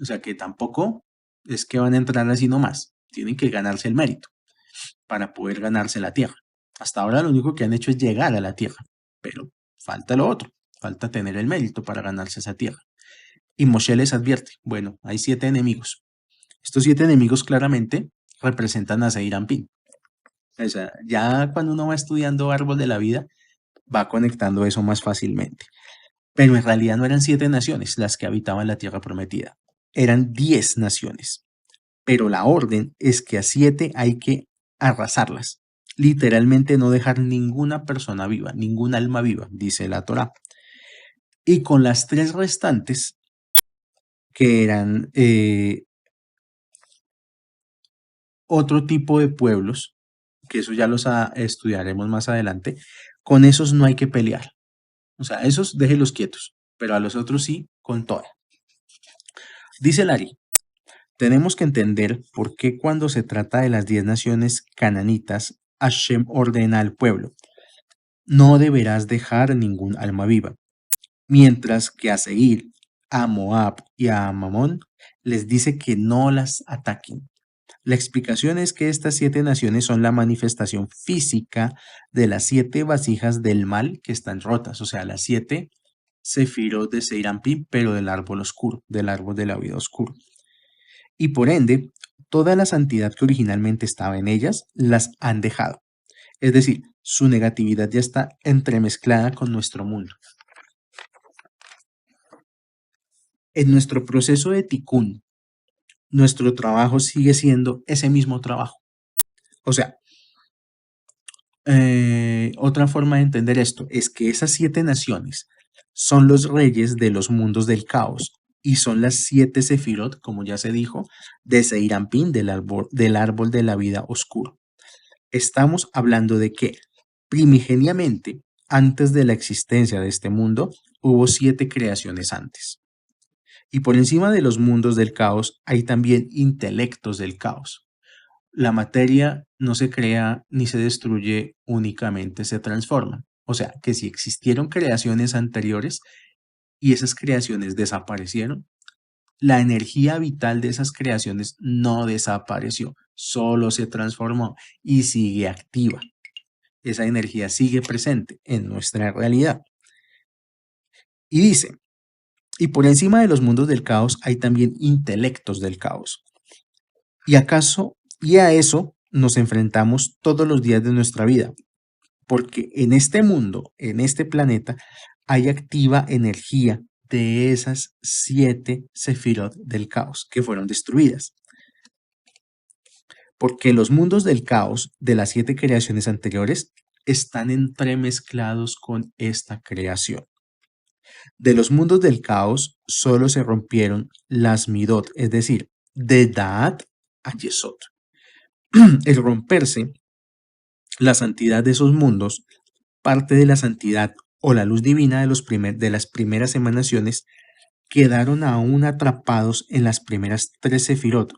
S1: O sea que tampoco es que van a entrar así nomás, tienen que ganarse el mérito para poder ganarse la tierra. Hasta ahora lo único que han hecho es llegar a la tierra, pero falta lo otro, falta tener el mérito para ganarse esa tierra. Y Moshe les advierte, bueno, hay 7 enemigos. Estos 7 enemigos claramente representan a Seir Ampin. O sea, ya cuando uno va estudiando árbol de la vida, va conectando eso más fácilmente. Pero en realidad no eran 7 naciones las que habitaban la tierra prometida, eran 10 naciones. Pero la orden es que a 7 hay que arrasarlas. Literalmente no dejar ninguna persona viva, ningún alma viva, dice la Torá. Y con las 3 restantes, que eran otro tipo de pueblos, que eso ya los estudiaremos más adelante, con esos no hay que pelear. O sea, esos déjelos quietos, pero a los otros sí, con toda. Dice Lari, tenemos que entender por qué cuando se trata de las 10 naciones cananitas, Hashem ordena al pueblo, no deberás dejar ningún alma viva, mientras que a Seir, a Moab y a Amón les dice que no las ataquen. La explicación es que estas 7 naciones son la manifestación física de las 7 vasijas del mal que están rotas, o sea, las 7 sefirot de Seirampim, pero del árbol oscuro, del árbol de la vida oscuro. Y por ende, toda la santidad que originalmente estaba en ellas, las han dejado. Es decir, su negatividad ya está entremezclada con nuestro mundo. En nuestro proceso de tikkun, nuestro trabajo sigue siendo ese mismo trabajo. O sea, otra forma de entender esto es que esas 7 naciones son los reyes de los mundos del caos y son las 7 sefirot, como ya se dijo, de Seirampín, del árbol de la vida oscuro. Estamos hablando de que primigeniamente, antes de la existencia de este mundo, hubo 7 creaciones antes. Y por encima de los mundos del caos hay también intelectos del caos. La materia no se crea ni se destruye, únicamente se transforma. O sea, que si existieron creaciones anteriores y esas creaciones desaparecieron, la energía vital de esas creaciones no desapareció, solo se transformó y sigue activa. Esa energía sigue presente en nuestra realidad. Y dice, y por encima de los mundos del caos hay también intelectos del caos. Y a eso nos enfrentamos todos los días de nuestra vida, porque en este mundo, en este planeta, hay activa energía de esas 7 sefirot del caos que fueron destruidas. Porque los mundos del caos de las 7 creaciones anteriores están entremezclados con esta creación. De los mundos del caos solo se rompieron las midot, es decir, de Daat a Yesod. El romperse, la santidad de esos mundos, parte de la santidad o la luz divina de las primeras emanaciones, quedaron aún atrapados en las primeras 3 sefirot,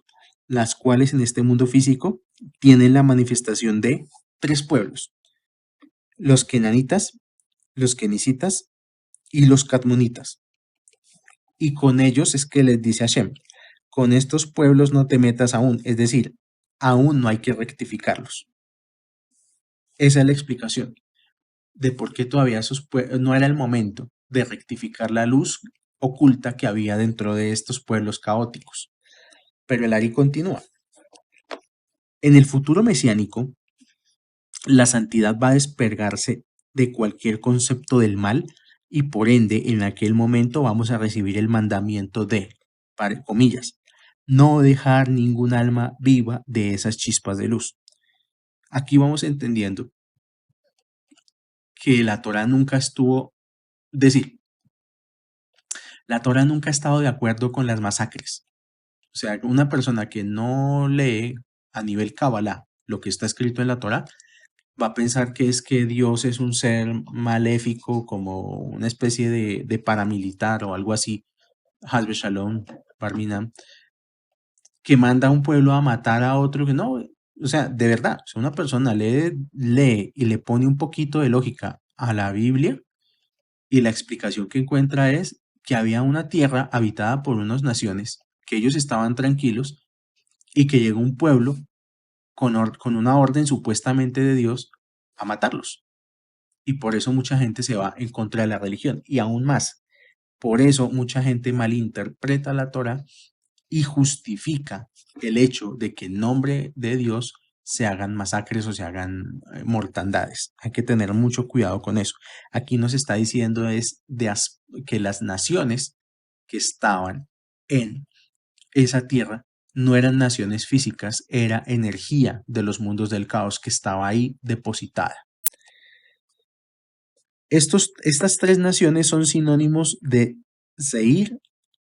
S1: las cuales en este mundo físico tienen la manifestación de 3 pueblos: los kenanitas, los kenicitas y los cadmonitas. Y con ellos es que les dice Hashem, con estos pueblos no te metas aún, es decir, aún no hay que rectificarlos. Esa es la explicación de por qué todavía no era el momento de rectificar la luz oculta que había dentro de estos pueblos caóticos. Pero el Ari continúa. En el futuro mesiánico, la santidad va a despegarse de cualquier concepto del mal y por ende en aquel momento vamos a recibir el mandamiento de, para comillas, no dejar ningún alma viva de esas chispas de luz. Aquí vamos entendiendo que la Torah nunca estuvo, decir, la Torah nunca ha estado de acuerdo con las masacres. O sea, una persona que no lee a nivel Kabbalah lo que está escrito en la Torah va a pensar que es que Dios es un ser maléfico, como una especie de paramilitar o algo así, Hasbe Shalom, Barminam, que manda a un pueblo a matar a otro, que no, o sea, de verdad, si una persona lee y le pone un poquito de lógica a la Biblia y la explicación que encuentra es que había una tierra habitada por unas naciones, que ellos estaban tranquilos y que llegó un pueblo con una orden supuestamente de Dios a matarlos. Y por eso mucha gente se va en contra de la religión. Y aún más, por eso mucha gente malinterpreta la Torah y justifica el hecho de que en nombre de Dios se hagan masacres o se hagan mortandades. Hay que tener mucho cuidado con eso. Aquí nos está diciendo es que las naciones que estaban en esa tierra no eran naciones físicas, era energía de los mundos del caos que estaba ahí depositada. Estas tres naciones son sinónimos de Seir,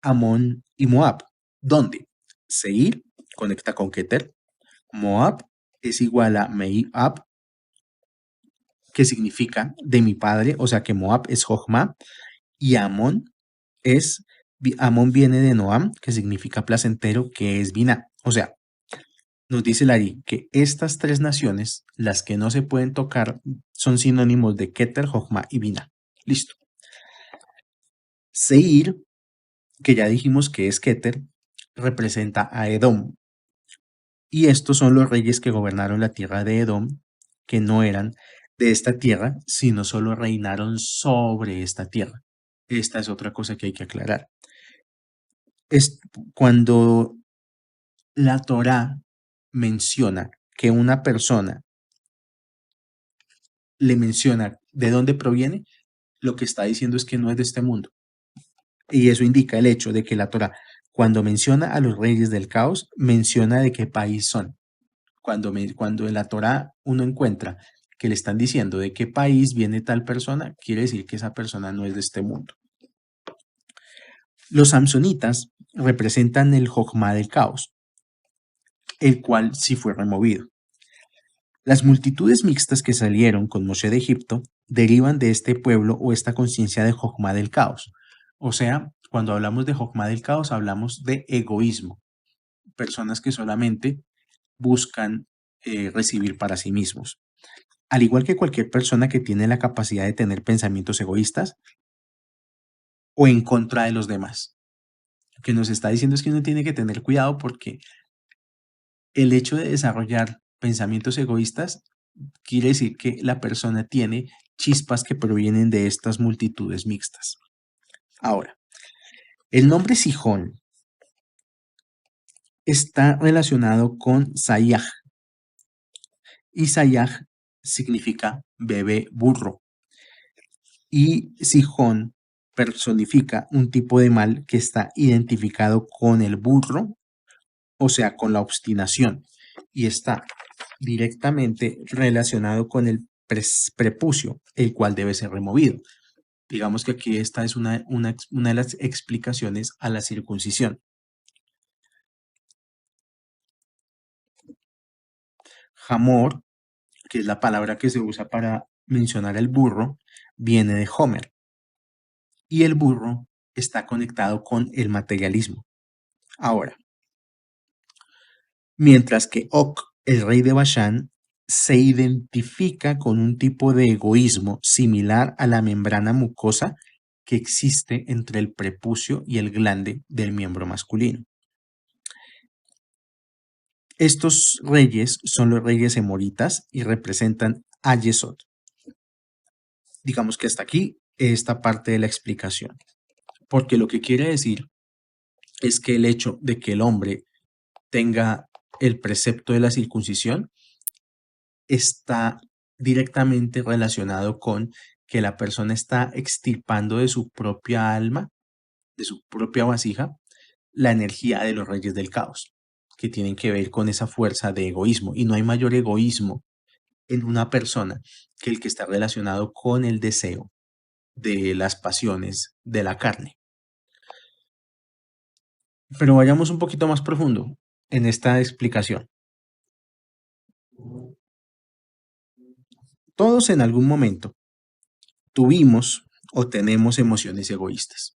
S1: Amón y Moab, donde Seir conecta con Keter, Moab es igual a Meiab, que significa de mi padre, o sea que Moab es Jochma, y Amón viene de Noam, que significa placentero, que es Binah. O sea, nos dice Lari que estas tres naciones, las que no se pueden tocar, son sinónimos de Keter, Jochma y Binah. Listo. Seir, que ya dijimos que es Keter, representa a Edom. Y estos son los reyes que gobernaron la tierra de Edom, que no eran de esta tierra, sino solo reinaron sobre esta tierra. Esta es otra cosa que hay que aclarar. Es cuando la Torá menciona que una persona le menciona de dónde proviene, lo que está diciendo es que no es de este mundo. Y eso indica el hecho de que la Torá, cuando menciona a los reyes del caos, menciona de qué país son. Cuando en la Torá uno encuentra que le están diciendo de qué país viene tal persona, quiere decir que esa persona no es de este mundo. Los samsonitas representan el Jochma del caos, el cual sí fue removido. Las multitudes mixtas que salieron con Moshe de Egipto derivan de este pueblo o esta conciencia de Jochma del caos. O sea, cuando hablamos de Jochma del caos, hablamos de egoísmo. Personas que solamente buscan recibir para sí mismos. Al igual que cualquier persona que tiene la capacidad de tener pensamientos egoístas o en contra de los demás. Lo que nos está diciendo es que uno tiene que tener cuidado porque el hecho de desarrollar pensamientos egoístas quiere decir que la persona tiene chispas que provienen de estas multitudes mixtas. Ahora, el nombre Sihón está relacionado con Sayaj, y Sayaj significa bebé burro, y Sihón personifica un tipo de mal que está identificado con el burro, o sea, con la obstinación, y está directamente relacionado con el prepucio, el cual debe ser removido. Digamos que aquí esta es una de las explicaciones a la circuncisión. Hamor, que es la palabra que se usa para mencionar el burro, viene de Homer. Y el burro está conectado con el materialismo. Ahora, mientras que Og, el rey de Bashan, se identifica con un tipo de egoísmo similar a la membrana mucosa que existe entre el prepucio y el glande del miembro masculino. Estos reyes son los reyes emoritas y representan a Yesod. Digamos que hasta aquí esta parte de la explicación, porque lo que quiere decir es que el hecho de que el hombre tenga el precepto de la circuncisión está directamente relacionado con que la persona está extirpando de su propia alma, de su propia vasija, la energía de los reyes del caos, que tienen que ver con esa fuerza de egoísmo. Y no hay mayor egoísmo en una persona que el que está relacionado con el deseo de las pasiones de la carne. Pero vayamos un poquito más profundo en esta explicación. Todos en algún momento tuvimos o tenemos emociones egoístas.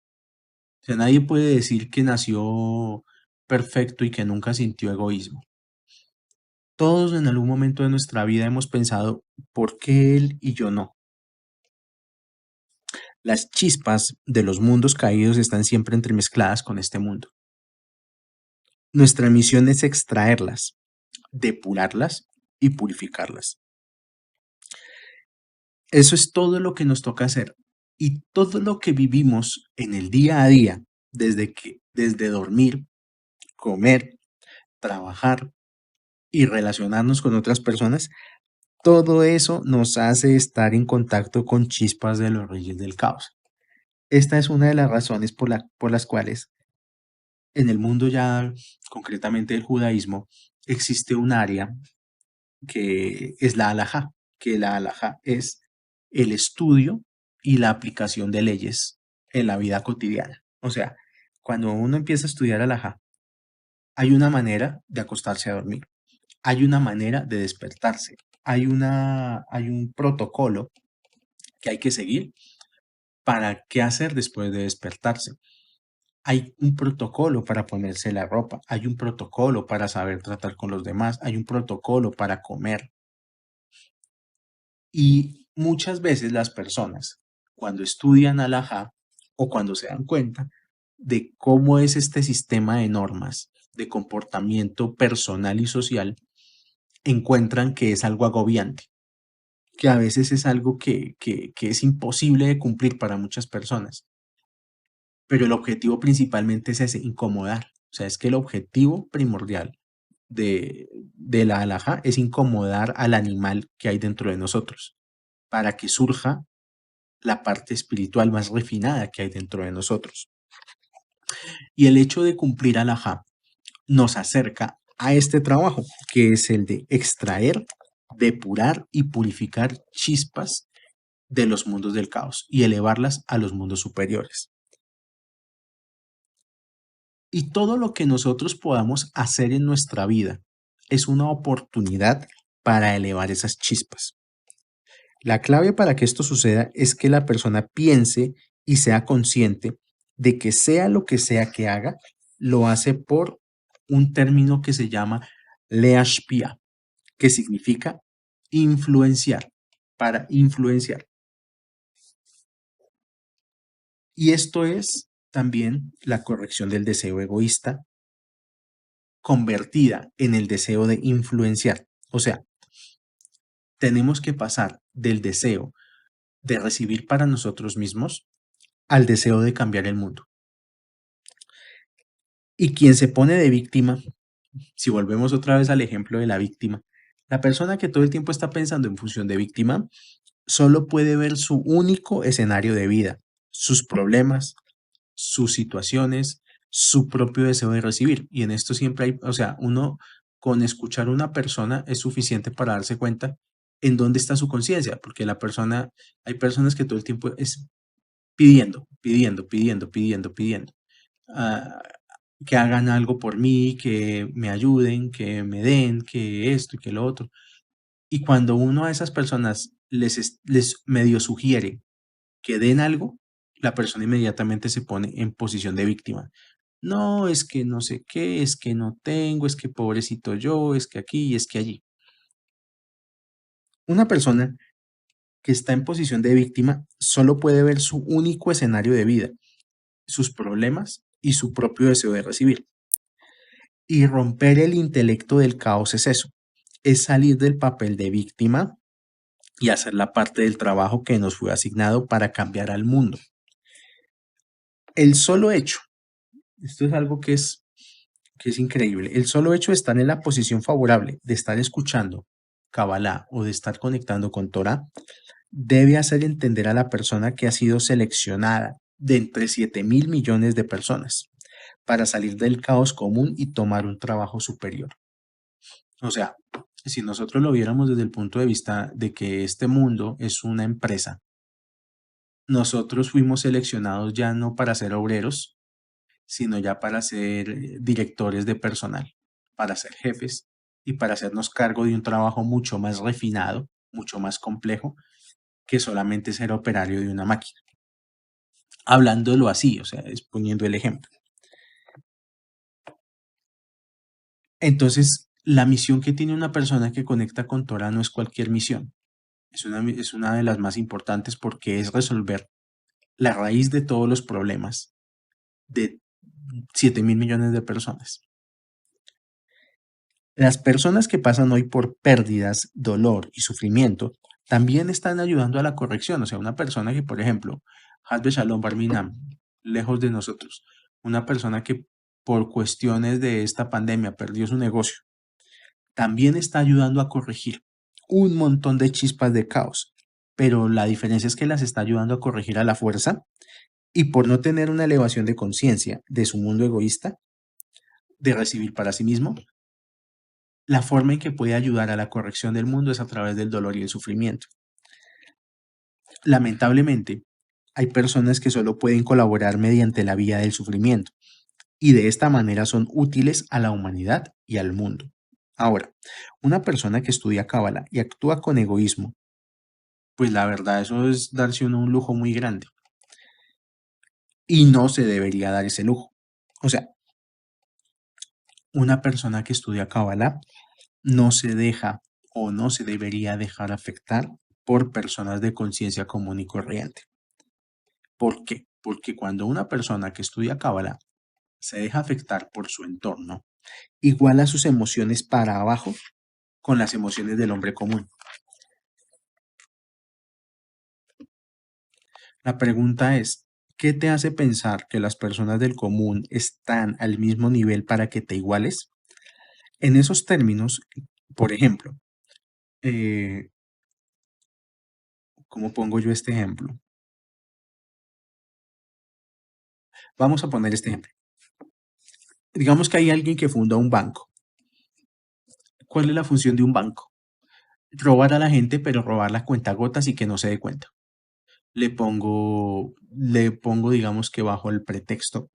S1: O sea, nadie puede decir que nació perfecto y que nunca sintió egoísmo. Todos en algún momento de nuestra vida hemos pensado, ¿por qué él y yo no? Las chispas de los mundos caídos están siempre entremezcladas con este mundo. Nuestra misión es extraerlas, depurarlas y purificarlas. Eso es todo lo que nos toca hacer. Y todo lo que vivimos en el día a día, desde dormir, comer, trabajar, y relacionarnos con otras personas, todo eso nos hace estar en contacto con chispas de los reyes del caos. Esta es una de las razones por las cuales en el mundo ya, concretamente el judaísmo, existe un área que es la halajá, que la halajá es el estudio y la aplicación de leyes en la vida cotidiana. O sea, cuando uno empieza a estudiar halajá, hay una manera de acostarse a dormir, hay una manera de despertarse, hay un protocolo que hay que seguir para qué hacer después de despertarse. Hay un protocolo para ponerse la ropa, hay un protocolo para saber tratar con los demás, hay un protocolo para comer. Y muchas veces las personas, cuando estudian alajá o cuando se dan cuenta de cómo es este sistema de normas de comportamiento personal y social, encuentran que es algo agobiante, que a veces es algo que es imposible de cumplir para muchas personas. Pero el objetivo principalmente es ese, incomodar. O sea, es que el objetivo primordial de la halajá es incomodar al animal que hay dentro de nosotros, para que surja la parte espiritual más refinada que hay dentro de nosotros. Y el hecho de cumplir halajá nos acerca a este trabajo, que es el de extraer, depurar y purificar chispas de los mundos del caos y elevarlas a los mundos superiores. Y todo lo que nosotros podamos hacer en nuestra vida es una oportunidad para elevar esas chispas. La clave para que esto suceda es que la persona piense y sea consciente de que sea lo que sea que haga, lo hace por un término que se llama leashpia, que significa influenciar, para influenciar. Y esto es también la corrección del deseo egoísta convertida en el deseo de influenciar. O sea, tenemos que pasar del deseo de recibir para nosotros mismos al deseo de cambiar el mundo. Y quien se pone de víctima, si volvemos otra vez al ejemplo de la víctima, la persona que todo el tiempo está pensando en función de víctima, solo puede ver su único escenario de vida, sus problemas, sus situaciones, su propio deseo de recibir. Y en esto siempre hay, o sea, uno con escuchar a una persona es suficiente para darse cuenta en dónde está su conciencia, porque la persona, hay personas que todo el tiempo es pidiendo, pidiendo, pidiendo, pidiendo, pidiendo. ah, que hagan algo por mí, que me ayuden, que me den, que esto y que lo otro. Y cuando uno a esas personas les medio sugiere que den algo, la persona inmediatamente se pone en posición de víctima. No, es que no sé qué, es que no tengo, es que pobrecito yo, es que aquí, es que allí. Una persona que está en posición de víctima solo puede ver su único escenario de vida, sus problemas y su propio deseo de recibir. Y romper el intelecto del caos es eso, es salir del papel de víctima y hacer la parte del trabajo que nos fue asignado para cambiar al mundo. El solo hecho, esto es algo que es increíble, el solo hecho de estar en la posición favorable, de estar escuchando Kabbalah o de estar conectando con Torah, debe hacer entender a la persona que ha sido seleccionada de entre 7.000 millones de personas para salir del caos común y tomar un trabajo superior. O sea, si nosotros lo viéramos desde el punto de vista de que este mundo es una empresa, nosotros fuimos seleccionados ya no para ser obreros, sino ya para ser directores de personal, para ser jefes y para hacernos cargo de un trabajo mucho más refinado, mucho más complejo que solamente ser operario de una máquina. Hablándolo así, o sea, es poniendo el ejemplo. Entonces, la misión que tiene una persona que conecta con Torah no es cualquier misión. Es una de las más importantes porque es resolver la raíz de todos los problemas de 7.000 millones de personas. Las personas que pasan hoy por pérdidas, dolor y sufrimiento también están ayudando a la corrección. O sea, una persona que, por ejemplo, Hasbe Shalom Barminam, lejos de nosotros, una persona que por cuestiones de esta pandemia perdió su negocio también está ayudando a corregir un montón de chispas de caos, pero la diferencia es que las está ayudando a corregir a la fuerza y por no tener una elevación de conciencia de su mundo egoísta, de recibir para sí mismo, la forma en que puede ayudar a la corrección del mundo es a través del dolor y el sufrimiento. Lamentablemente, hay personas que solo pueden colaborar mediante la vía del sufrimiento y de esta manera son útiles a la humanidad y al mundo. Ahora, una persona que estudia cábala y actúa con egoísmo, pues la verdad eso es darse uno un lujo muy grande y no se debería dar ese lujo. O sea, una persona que estudia cábala no se deja o no se debería dejar afectar por personas de conciencia común y corriente. ¿Por qué? Porque cuando una persona que estudia cábala se deja afectar por su entorno, iguala sus emociones para abajo con las emociones del hombre común. La pregunta es, ¿qué te hace pensar que las personas del común están al mismo nivel para que te iguales? En esos términos, por ejemplo, eh, ¿cómo pongo yo este ejemplo? Vamos a poner este ejemplo. Digamos que hay alguien que funda un banco. ¿Cuál es la función de un banco? Robar a la gente, pero robar las cuentagotas y que no se dé cuenta. Le pongo, digamos que bajo el pretexto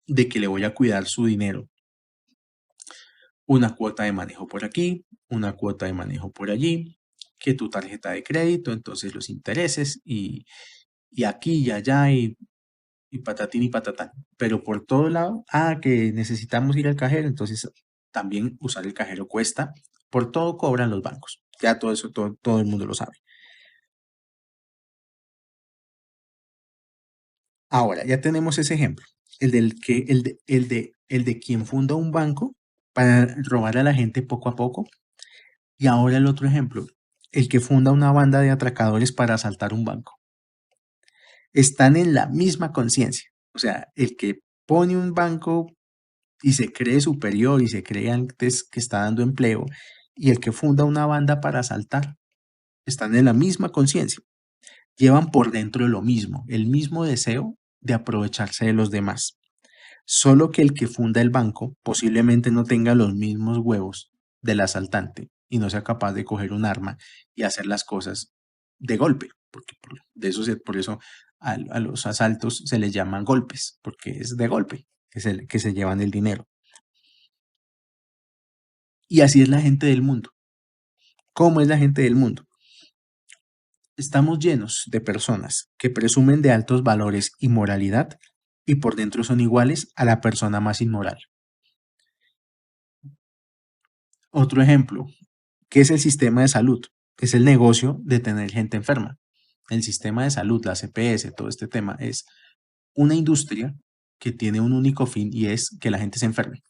S1: de que le voy a cuidar su dinero, una cuota de manejo por aquí, una cuota de manejo por allí, que tu tarjeta de crédito, entonces los intereses y aquí y allá y patatín y patatán. Pero por todo lado, que necesitamos ir al cajero, entonces también usar el cajero cuesta. Por todo cobran los bancos. Ya todo eso, todo el mundo lo sabe. Ahora, ya tenemos ese ejemplo, el de quien funda un banco para robar a la gente poco a poco. Y ahora el otro ejemplo, el que funda una banda de atracadores para asaltar un banco. Están en la misma conciencia. O sea, el que pone un banco y se cree superior y se cree antes que está dando empleo, y el que funda una banda para asaltar, están en la misma conciencia. Llevan por dentro lo mismo, el mismo deseo de aprovecharse de los demás. Solo que el que funda el banco posiblemente no tenga los mismos huevos del asaltante y no sea capaz de coger un arma y hacer las cosas de golpe, porque por eso a los asaltos se les llaman golpes, porque es de golpe que se llevan el dinero. Y así es la gente del mundo. ¿Cómo es la gente del mundo? Estamos llenos de personas que presumen de altos valores y moralidad y por dentro son iguales a la persona más inmoral. Otro ejemplo, ¿qué es el sistema de salud? Es el negocio de tener gente enferma. El sistema de salud, la CPS, todo este tema es una industria que tiene un único fin y es que la gente se enferme.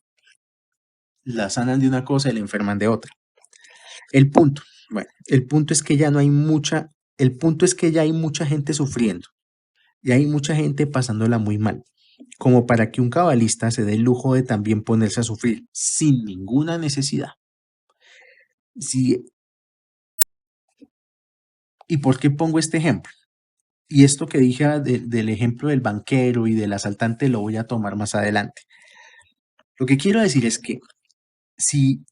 S1: La sanan de una cosa y la enferman de otra. El punto, bueno, el punto es que ya no hay mucha, el punto es que ya hay mucha gente sufriendo, ya hay mucha gente pasándola muy mal, como para que un cabalista se dé el lujo de también ponerse a sufrir sin ninguna necesidad. Sí, ¿y por qué pongo este ejemplo? Y esto que dije del ejemplo del banquero y del asaltante lo voy a tomar más adelante. Lo que quiero decir es que si,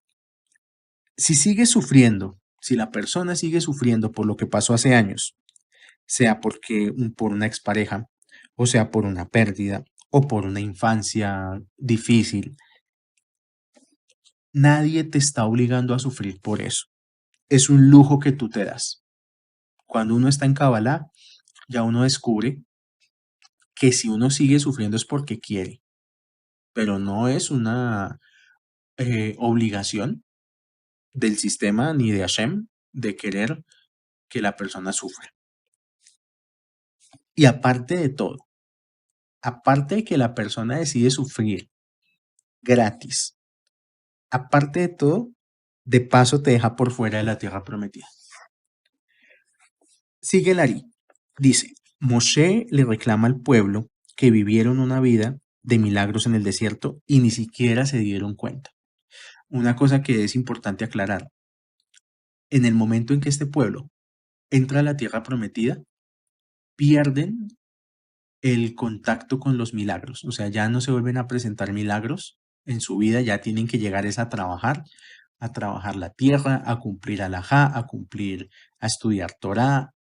S1: si sigue sufriendo, si la persona sigue sufriendo por lo que pasó hace años, sea por una expareja, o sea por una pérdida, o por una infancia difícil, nadie te está obligando a sufrir por eso. Es un lujo que tú te das. Cuando uno está en Kabbalah, ya uno descubre que si uno sigue sufriendo es porque quiere, pero no es una obligación del sistema ni de Hashem de querer que la persona sufra. Y aparte de todo, aparte de que la persona decide sufrir gratis, aparte de todo, de paso te deja por fuera de la tierra prometida. Sigue Lari. Dice, Moshe le reclama al pueblo que vivieron una vida de milagros en el desierto y ni siquiera se dieron cuenta. una cosa que es importante aclarar, en el momento en que este pueblo entra a la tierra prometida, pierden el contacto con los milagros, o sea, ya no se vuelven a presentar milagros en su vida, ya tienen que llegar es a trabajar la tierra, a cumplir alajá, a cumplir, a estudiar Torá,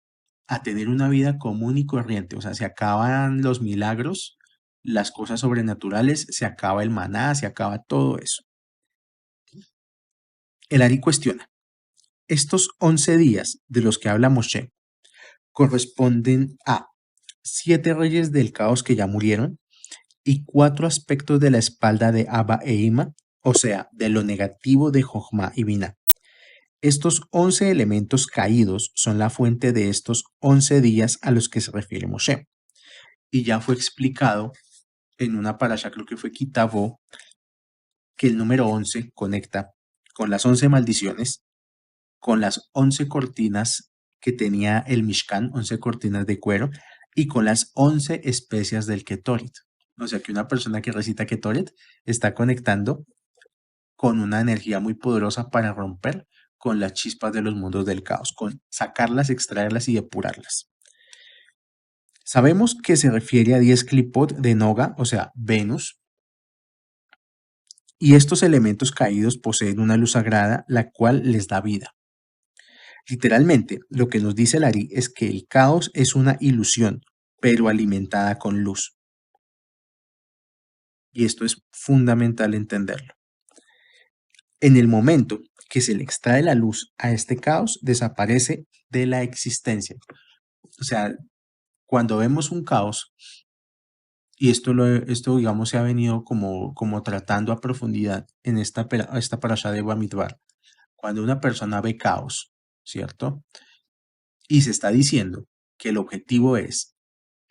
S1: a tener una vida común y corriente, o sea, se acaban los milagros, las cosas sobrenaturales, se acaba el maná, se acaba todo eso. El Ari cuestiona, estos 11 días de los que habla Moshe corresponden a 7 reyes del caos que ya murieron y 4 aspectos de la espalda de Abba e Ima, o sea, de lo negativo de Jochma y Binah. Estos 11 elementos caídos son la fuente de estos 11 días a los que se refiere Moshe. Y ya fue explicado en una parasha, creo que fue Kitabo, que el número 11 conecta con las 11 maldiciones, con las 11 cortinas que tenía el Mishkan, 11 cortinas de cuero, y con las 11 especias del Ketoret. O sea que una persona que recita Ketoret está conectando con una energía muy poderosa para romper con las chispas de los mundos del caos, con sacarlas, extraerlas y depurarlas. Sabemos que se refiere a 10 clipot de Noga, o sea, Venus, y estos elementos caídos poseen una luz sagrada, la cual les da vida. Literalmente, lo que nos dice Lari es que el caos es una ilusión, pero alimentada con luz. Y esto es fundamental entenderlo. En el momento que se le extrae la luz a este caos, desaparece de la existencia. O sea, cuando vemos un caos, y esto digamos se ha venido como tratando a profundidad en esta parasha de Bamidbar, cuando una persona ve caos, ¿cierto? Y se está diciendo que el objetivo es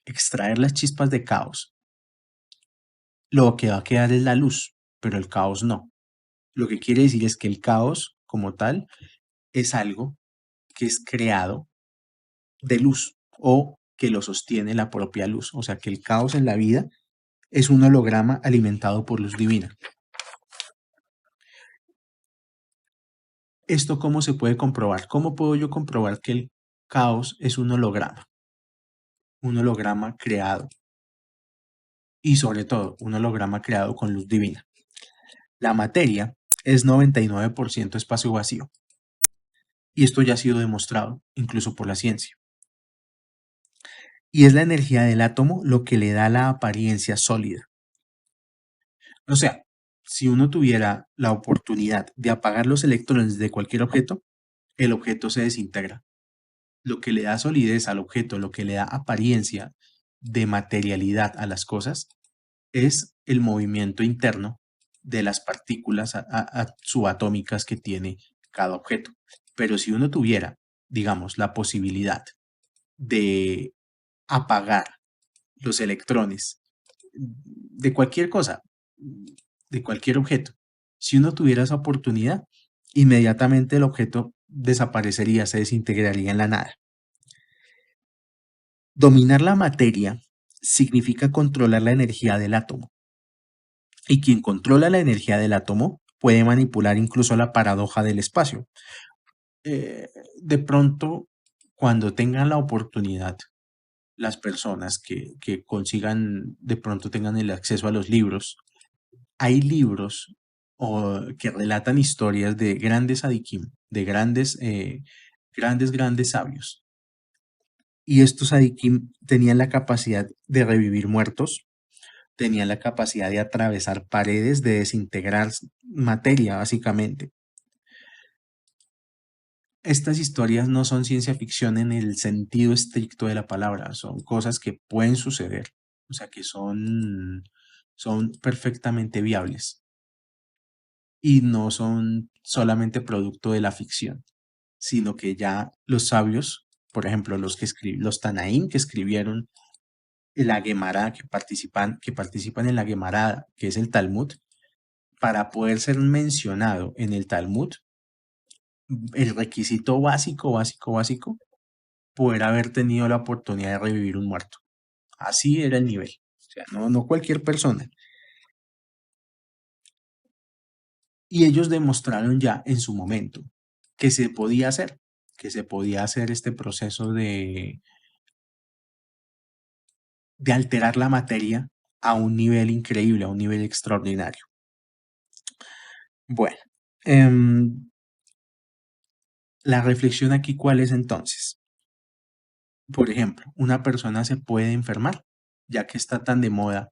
S1: extraer las chispas de caos, lo que va a quedar es la luz, pero el caos no. Lo que quiere decir es que el caos como tal es algo que es creado de luz o que lo sostiene la propia luz. O sea que el caos en la vida es un holograma alimentado por luz divina. ¿Esto cómo se puede comprobar? ¿Cómo puedo yo comprobar que el caos es un holograma? Un holograma creado y sobre todo un holograma creado con luz divina. La materia es 99% espacio vacío y esto ya ha sido demostrado incluso por la ciencia. Y es la energía del átomo lo que le da la apariencia sólida. O sea, si uno tuviera la oportunidad de apagar los electrones de cualquier objeto, el objeto se desintegra. Lo que le da solidez al objeto, lo que le da apariencia de materialidad a las cosas, es el movimiento interno de las partículas subatómicas que tiene cada objeto. Pero si uno tuviera, digamos, la posibilidad de apagar los electrones de cualquier cosa, de cualquier objeto, si uno tuviera esa oportunidad, inmediatamente el objeto desaparecería, se desintegraría en la nada. Dominar la materia significa controlar la energía del átomo. Y quien controla la energía del átomo puede manipular incluso la paradoja del espacio. Eh, de pronto, cuando tengan la oportunidad, las personas que consigan, de pronto tengan el acceso a los libros, hay libros que relatan historias de grandes adikim, de grandes sabios. Y estos adikim tenían la capacidad de revivir muertos, tenían la capacidad de atravesar paredes, de desintegrar materia, básicamente. Estas historias no son ciencia ficción en el sentido estricto de la palabra, son cosas que pueden suceder, o sea que son perfectamente viables y no son solamente producto de la ficción, sino que ya los sabios, por ejemplo, los Tanaín que escribieron la Gemara, que participan en la Gemara, que es el Talmud, para poder ser mencionado en el Talmud, el requisito básico, poder haber tenido la oportunidad de revivir un muerto. Así era el nivel. O sea, no cualquier persona. Y ellos demostraron ya en su momento que se podía hacer, este proceso de alterar la materia a un nivel increíble, a un nivel extraordinario. Bueno, la reflexión aquí, ¿cuál es entonces? Por ejemplo, una persona se puede enfermar, ya que está tan de moda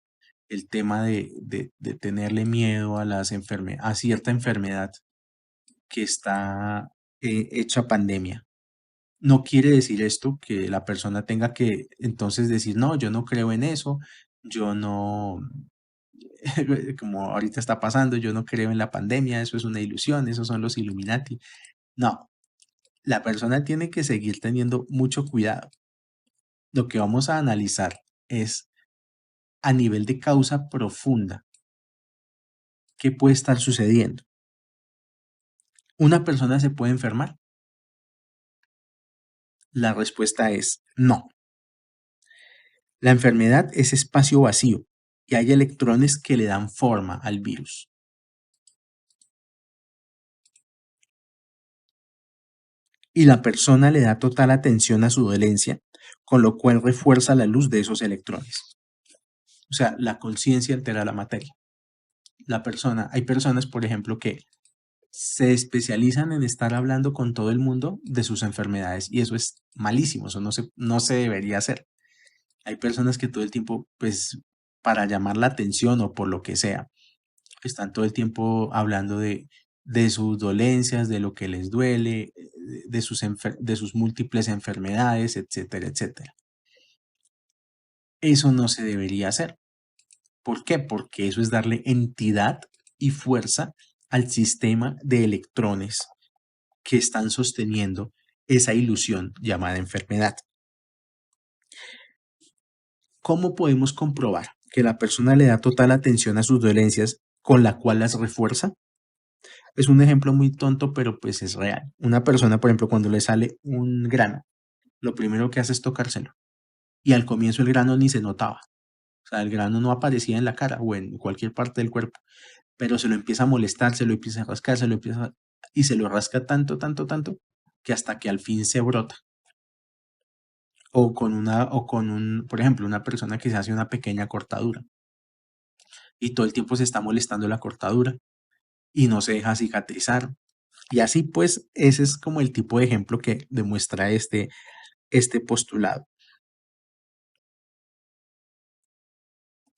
S1: el tema de tenerle miedo a a cierta enfermedad que está hecha pandemia. No quiere decir esto que la persona tenga que entonces decir, no, yo no creo en eso, yo no, como ahorita está pasando, yo no creo en la pandemia, eso es una ilusión, esos son los Illuminati. No, la persona tiene que seguir teniendo mucho cuidado. Lo que vamos a analizar es a nivel de causa profunda, ¿qué puede estar sucediendo? ¿Una persona se puede enfermar? La respuesta es no. La enfermedad es espacio vacío y hay electrones que le dan forma al virus. Y la persona le da total atención a su dolencia, con lo cual refuerza la luz de esos electrones. O sea, la conciencia altera la materia. Hay personas, por ejemplo, que se especializan en estar hablando con todo el mundo de sus enfermedades y eso es malísimo, eso no se debería hacer. Hay personas que todo el tiempo, pues, para llamar la atención o por lo que sea, están todo el tiempo hablando de sus dolencias, de lo que les duele, de sus múltiples enfermedades, etcétera, etcétera. Eso no se debería hacer. ¿Por qué? Porque eso es darle entidad y fuerza al sistema de electrones que están sosteniendo esa ilusión llamada enfermedad. ¿Cómo podemos comprobar que la persona le da total atención a sus dolencias con la cual las refuerza? Es un ejemplo muy tonto, pero pues es real. Una persona, por ejemplo, cuando le sale un grano, lo primero que hace es tocárselo. Y al comienzo el grano ni se notaba. O sea, el grano no aparecía en la cara o en cualquier parte del cuerpo, pero se lo empieza a molestar, se lo empieza a rascar, y se lo rasca tanto, tanto, tanto, que hasta que al fin se brota. Por ejemplo, una persona que se hace una pequeña cortadura y todo el tiempo se está molestando la cortadura y no se deja cicatrizar. Y así pues, ese es como el tipo de ejemplo que demuestra este postulado.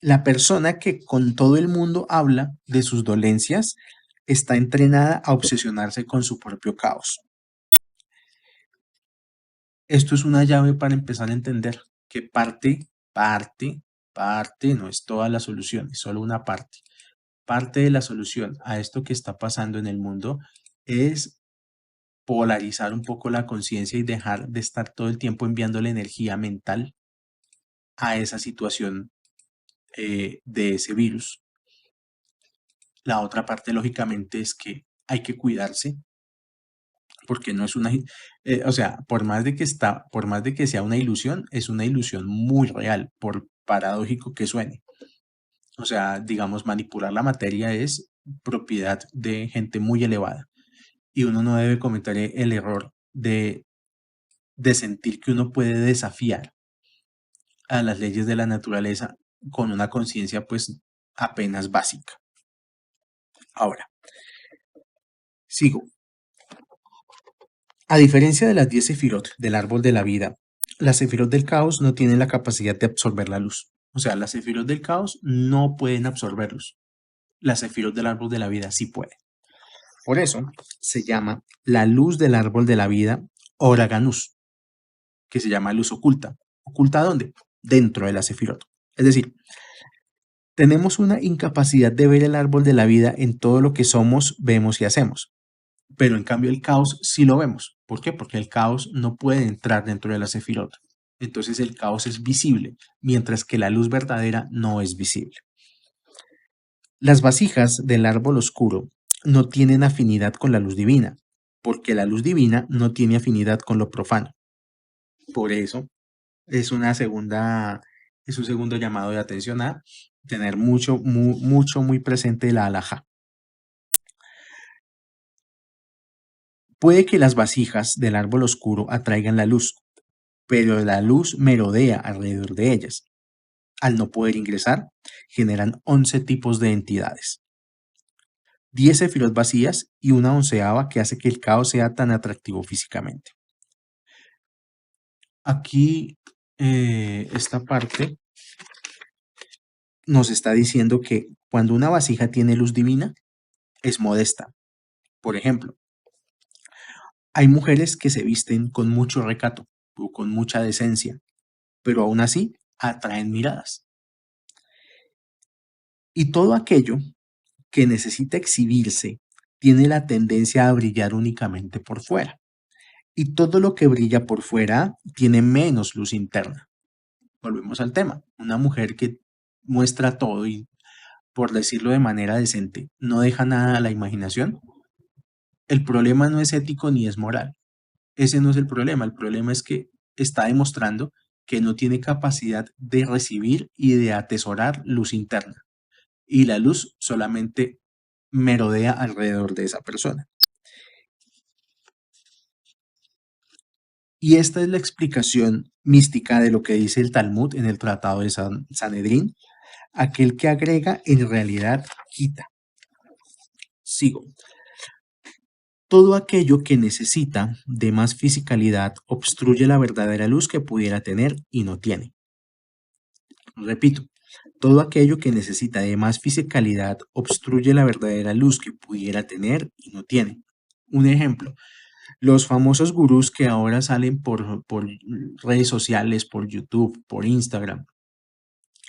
S1: La persona que con todo el mundo habla de sus dolencias está entrenada a obsesionarse con su propio caos. Esto es una llave para empezar a entender que parte, no es toda la solución, es solo una parte. Parte de la solución a esto que está pasando en el mundo es polarizar un poco la conciencia y dejar de estar todo el tiempo enviándole energía mental a esa situación de ese virus. La otra parte, lógicamente, es que hay que cuidarse porque no es o sea, por más de que sea una ilusión, es una ilusión muy real, por paradójico que suene. O sea, digamos, manipular la materia es propiedad de gente muy elevada y uno no debe cometer el error de sentir que uno puede desafiar a las leyes de la naturaleza con una conciencia pues apenas básica. Ahora, sigo. A diferencia de las 10 sefirot del árbol de la vida, las sefirot del caos no tienen la capacidad de absorber la luz. O sea, las sefirot del caos no pueden absorber luz. Las sefirot del árbol de la vida sí pueden. Por eso se llama la luz del árbol de la vida Oraganus, que se llama luz oculta. ¿Oculta dónde? Dentro de la sefirot. Es decir, tenemos una incapacidad de ver el árbol de la vida en todo lo que somos, vemos y hacemos. Pero en cambio el caos sí lo vemos. ¿Por qué? Porque el caos no puede entrar dentro de la sefirot. Entonces el caos es visible, mientras que la luz verdadera no es visible. Las vasijas del árbol oscuro no tienen afinidad con la luz divina, porque la luz divina no tiene afinidad con lo profano. Por eso es un segundo llamado de atención a tener muy presente la alajá. Puede que las vasijas del árbol oscuro atraigan la luz, pero la luz merodea alrededor de ellas. Al no poder ingresar, generan 11 tipos de entidades, 10 sefirot vacías y una onceava que hace que el caos sea tan atractivo físicamente. Aquí, esta parte nos está diciendo que cuando una vasija tiene luz divina, es modesta. Por ejemplo, hay mujeres que se visten con mucho recato o con mucha decencia, pero aún así atraen miradas. Y todo aquello que necesita exhibirse tiene la tendencia a brillar únicamente por fuera. Y todo lo que brilla por fuera tiene menos luz interna. Volvemos al tema. Una mujer que muestra todo y, por decirlo de manera decente, no deja nada a la imaginación, el problema no es ético ni es moral. Ese no es el problema. El problema es que está demostrando que no tiene capacidad de recibir y de atesorar luz interna. Y la luz solamente merodea alrededor de esa persona. Y esta es la explicación mística de lo que dice el Talmud en el Tratado de Sanedrín. Aquel que agrega en realidad quita. Sigo. Todo aquello que necesita de más fisicalidad obstruye la verdadera luz que pudiera tener y no tiene. Repito, todo aquello que necesita de más fisicalidad obstruye la verdadera luz que pudiera tener y no tiene. Un ejemplo, los famosos gurús que ahora salen por redes sociales, por YouTube, por Instagram,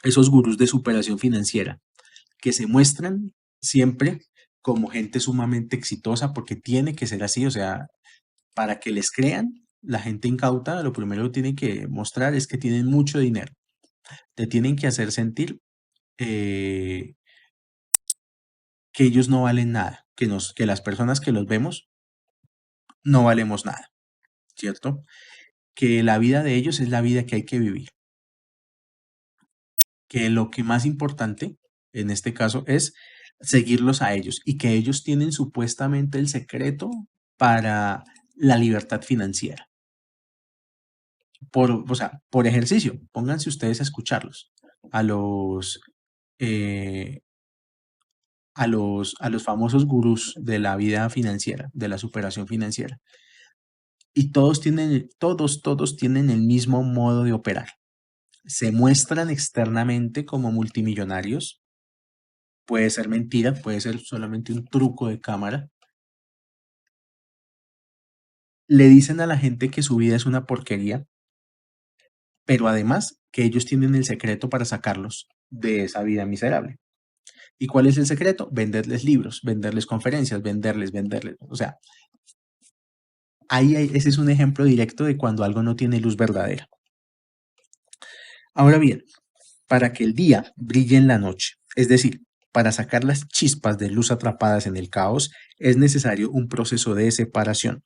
S1: esos gurús de superación financiera, que se muestran siempre como gente sumamente exitosa, porque tiene que ser así, o sea, para que les crean, la gente incauta lo primero que tiene que mostrar es que tienen mucho dinero. Te tienen que hacer sentir eh, que ellos no valen nada, que las personas que los vemos no valemos nada, ¿cierto? Que la vida de ellos es la vida que hay que vivir, que lo que más importante en este caso es seguirlos a ellos y que ellos tienen supuestamente el secreto para la libertad financiera. O sea, por ejercicio, pónganse ustedes a escucharlos, a los, eh, a los famosos gurús de la vida financiera, de la superación financiera. Y todos tienen el mismo modo de operar. Se muestran externamente como multimillonarios. Puede ser mentira, puede ser solamente un truco de cámara. Le dicen a la gente que su vida es una porquería, pero además que ellos tienen el secreto para sacarlos de esa vida miserable. ¿Y cuál es el secreto? Venderles libros, venderles conferencias, venderles. O sea, ese es un ejemplo directo de cuando algo no tiene luz verdadera. Ahora bien, para que el día brille en la noche, es decir, para sacar las chispas de luz atrapadas en el caos, es necesario un proceso de separación,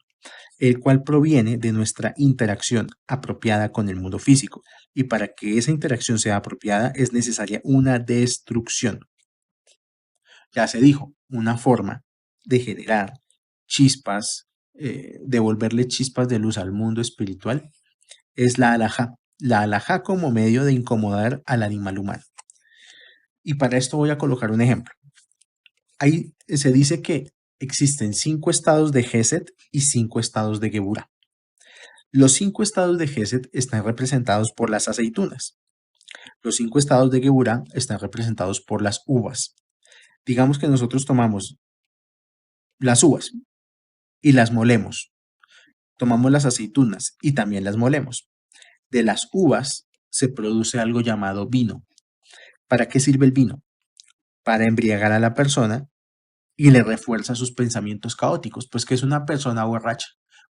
S1: el cual proviene de nuestra interacción apropiada con el mundo físico. Y para que esa interacción sea apropiada es necesaria una destrucción. Ya se dijo, una forma de generar chispas, devolverle chispas de luz al mundo espiritual, es la alajá. La alajá como medio de incomodar al animal humano. Y para esto voy a colocar un ejemplo. Ahí se dice que existen 5 estados de Geset y 5 estados de Geburah. Los 5 estados de Geset están representados por las aceitunas. Los 5 estados de Geburah están representados por las uvas. Digamos que nosotros tomamos las uvas y las molemos. Tomamos las aceitunas y también las molemos. De las uvas se produce algo llamado vino. ¿Para qué sirve el vino? Para embriagar a la persona y le refuerza sus pensamientos caóticos, pues que es una persona borracha.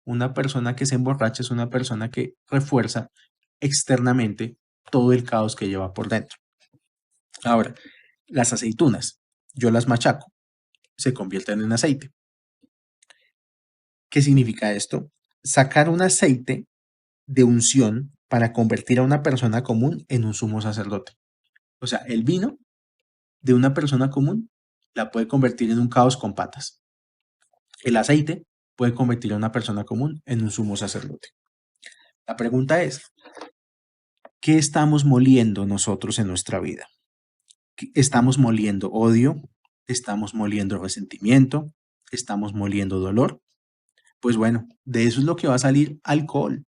S1: Una persona que se emborracha es una persona que refuerza externamente todo el caos que lleva por dentro. Ahora, las aceitunas, yo las machaco, se convierten en aceite. ¿Qué significa esto? Sacar un aceite de unción para convertir a una persona común en un sumo sacerdote. O sea, el vino de una persona común la puede convertir en un caos con patas. El aceite puede convertir a una persona común en un sumo sacerdote. La pregunta es, ¿qué estamos moliendo nosotros en nuestra vida? ¿Estamos moliendo odio? ¿Estamos moliendo resentimiento? ¿Estamos moliendo dolor? Pues bueno, de eso es lo que va a salir alcohol.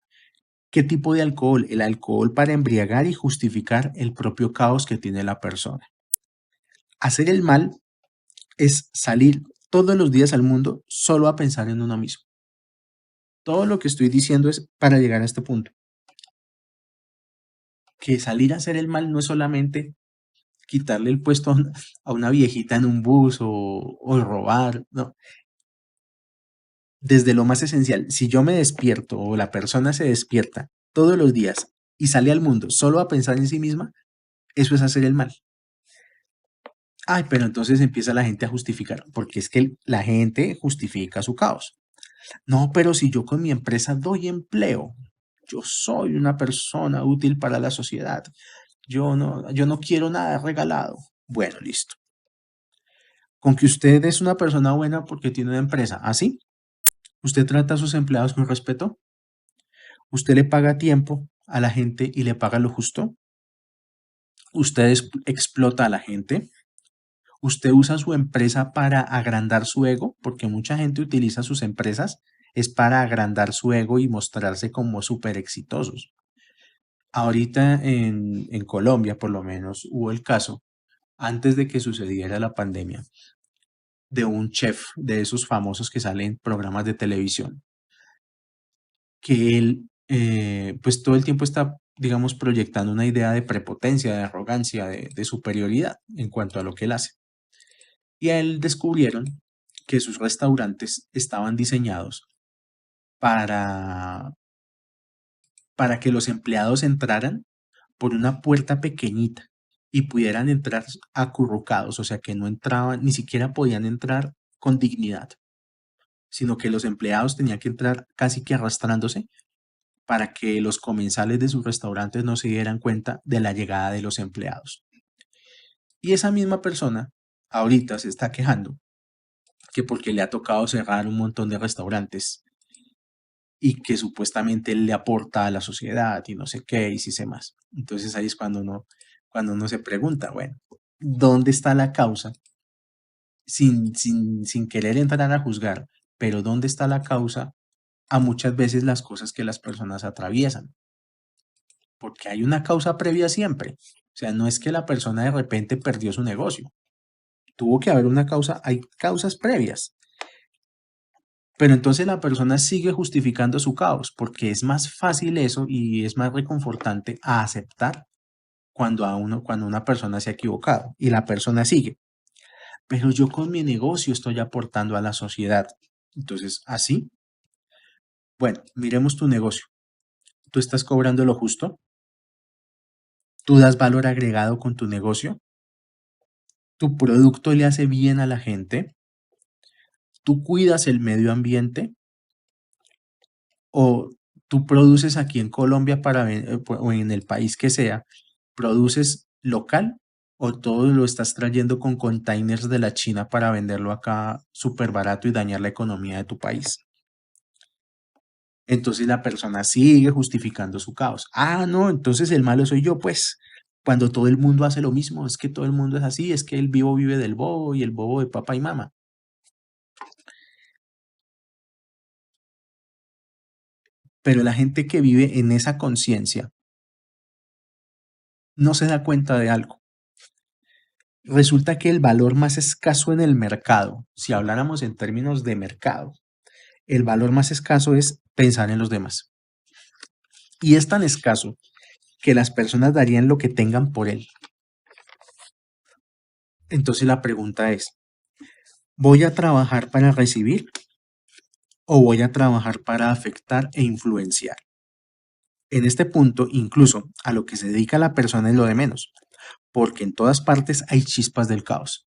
S1: ¿Qué tipo de alcohol? El alcohol para embriagar y justificar el propio caos que tiene la persona. Hacer el mal es salir todos los días al mundo solo a pensar en uno mismo. Todo lo que estoy diciendo es para llegar a este punto, que salir a hacer el mal no es solamente quitarle el puesto a una viejita en un bus o robar, no. Desde lo más esencial, si yo me despierto o la persona se despierta todos los días y sale al mundo solo a pensar en sí misma, eso es hacer el mal. Ay, pero entonces empieza la gente a justificar, porque es que la gente justifica su caos. No, pero si yo con mi empresa doy empleo, yo soy una persona útil para la sociedad. Yo no quiero nada regalado. Bueno, listo. Con que usted es una persona buena porque tiene una empresa, ¿así? ¿Usted trata a sus empleados con respeto? ¿Usted le paga a tiempo a la gente y le paga lo justo? ¿Usted explota a la gente? ¿Usted usa su empresa para agrandar su ego? Porque mucha gente utiliza sus empresas es para agrandar su ego y mostrarse como súper exitosos. Ahorita en Colombia, por lo menos, hubo el caso, antes de que sucediera la pandemia, de un chef de esos famosos que salen en programas de televisión, que él, pues todo el tiempo está, digamos, proyectando una idea de prepotencia, de arrogancia, de superioridad en cuanto a lo que él hace. Y a él descubrieron que sus restaurantes estaban diseñados para, para que los empleados entraran por una puerta pequeñita y pudieran entrar acurrucados, o sea que no entraban, ni siquiera podían entrar con dignidad, sino que los empleados tenían que entrar casi que arrastrándose para que los comensales de sus restaurantes no se dieran cuenta de la llegada de los empleados. Y esa misma persona ahorita se está quejando que porque le ha tocado cerrar un montón de restaurantes y que supuestamente él le aporta a la sociedad y no sé qué y sí sé más. Entonces ahí es cuando uno se pregunta, bueno, ¿dónde está la causa? Sin querer entrar a juzgar, pero ¿dónde está la causa a muchas veces las cosas que las personas atraviesan? Porque hay una causa previa siempre. O sea, no es que la persona de repente perdió su negocio. Tuvo que haber una causa, hay causas previas. Pero entonces la persona sigue justificando su caos porque es más fácil eso y es más reconfortante a aceptar cuando una persona se ha equivocado y la persona sigue. Pero yo con mi negocio estoy aportando a la sociedad. Entonces, así, bueno, miremos tu negocio. ¿Tú estás cobrando lo justo? ¿Tú das valor agregado con tu negocio? ¿Tu producto le hace bien a la gente? ¿Tú cuidas el medio ambiente? ¿O tú produces aquí en Colombia o en el país que sea, produces local o todo lo estás trayendo con containers de la China para venderlo acá súper barato y dañar la economía de tu país? Entonces la persona sigue justificando su caos. Ah, no, entonces el malo soy yo, pues. Cuando todo el mundo hace lo mismo, es que todo el mundo es así, es que el vivo vive del bobo y el bobo de papá y mamá. Pero la gente que vive en esa conciencia no se da cuenta de algo. Resulta que el valor más escaso en el mercado, si habláramos en términos de mercado, el valor más escaso es pensar en los demás. Y es tan escaso que las personas darían lo que tengan por él. Entonces la pregunta es, ¿voy a trabajar para recibir o voy a trabajar para afectar e influenciar? En este punto, incluso a lo que se dedica la persona es lo de menos, porque en todas partes hay chispas del caos.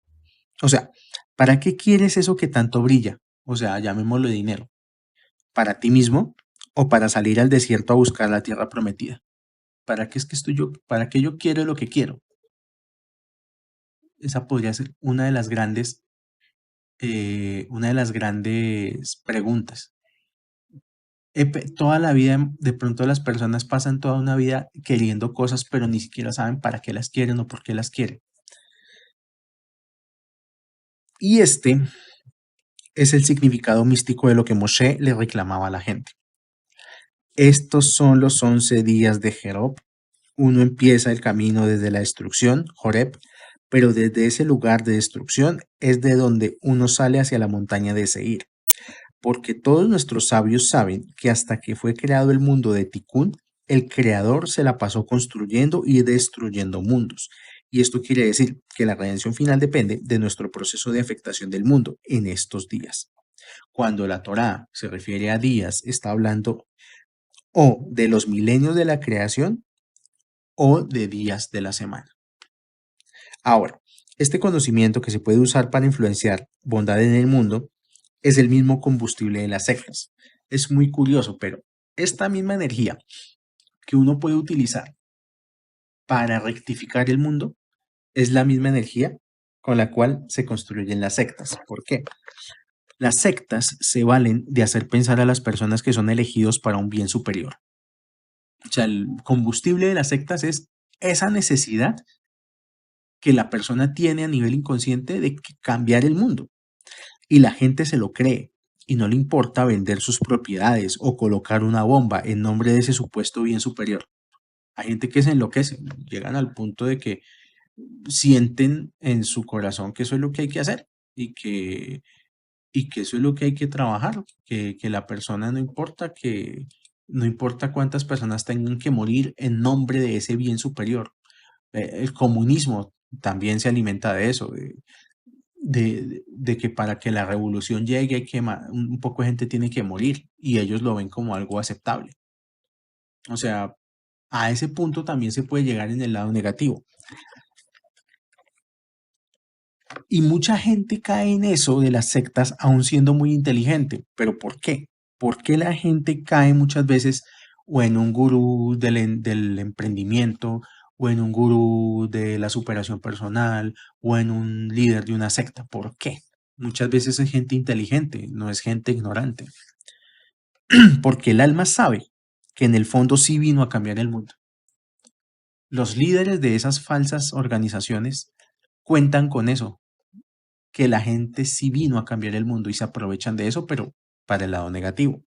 S1: O sea, ¿para qué quieres eso que tanto brilla? O sea, llamémoslo dinero. ¿Para ti mismo o para salir al desierto a buscar la tierra prometida? ¿Para qué es que estoy yo? ¿Para qué yo quiero lo que quiero? Esa podría ser una de las grandes una de las grandes preguntas. Toda la vida, de pronto las personas pasan toda una vida queriendo cosas, pero ni siquiera saben para qué las quieren o por qué las quieren. Y este es el significado místico de lo que Moshe le reclamaba a la gente. Estos son los 11 días de Jerob. Uno empieza el camino desde la destrucción, Joreb, pero desde ese lugar de destrucción es de donde uno sale hacia la montaña de Seir. Porque todos nuestros sabios saben que hasta que fue creado el mundo de Tikkun, el creador se la pasó construyendo y destruyendo mundos. Y esto quiere decir que la redención final depende de nuestro proceso de afectación del mundo en estos días. Cuando la Torá se refiere a días, está hablando o de los milenios de la creación o de días de la semana. Ahora, este conocimiento que se puede usar para influenciar bondad en el mundo es el mismo combustible de las sectas. Es muy curioso, pero esta misma energía que uno puede utilizar para rectificar el mundo es la misma energía con la cual se construyen las sectas. ¿Por qué? Las sectas se valen de hacer pensar a las personas que son elegidos para un bien superior. O sea, el combustible de las sectas es esa necesidad que la persona tiene a nivel inconsciente de cambiar el mundo. Y la gente se lo cree y no le importa vender sus propiedades o colocar una bomba en nombre de ese supuesto bien superior. Hay gente que se enloquece, llegan al punto de que sienten en su corazón que eso es lo que hay que hacer y que eso es lo que hay que trabajar, que la persona no importa, que no importa cuántas personas tengan que morir en nombre de ese bien superior. El comunismo también se alimenta de eso, de que para que la revolución llegue hay que un poco de gente tiene que morir y ellos lo ven como algo aceptable. O sea, a ese punto también se puede llegar en el lado negativo. Y mucha gente cae en eso de las sectas aún siendo muy inteligente. ¿Pero por qué? ¿Por qué la gente cae muchas veces o en un gurú del emprendimiento o en un gurú de la superación personal o en un líder de una secta? ¿Por qué? Muchas veces es gente inteligente, no es gente ignorante. Porque el alma sabe que en el fondo sí vino a cambiar el mundo. Los líderes de esas falsas organizaciones cuentan con eso, que la gente sí vino a cambiar el mundo y se aprovechan de eso, pero para el lado negativo.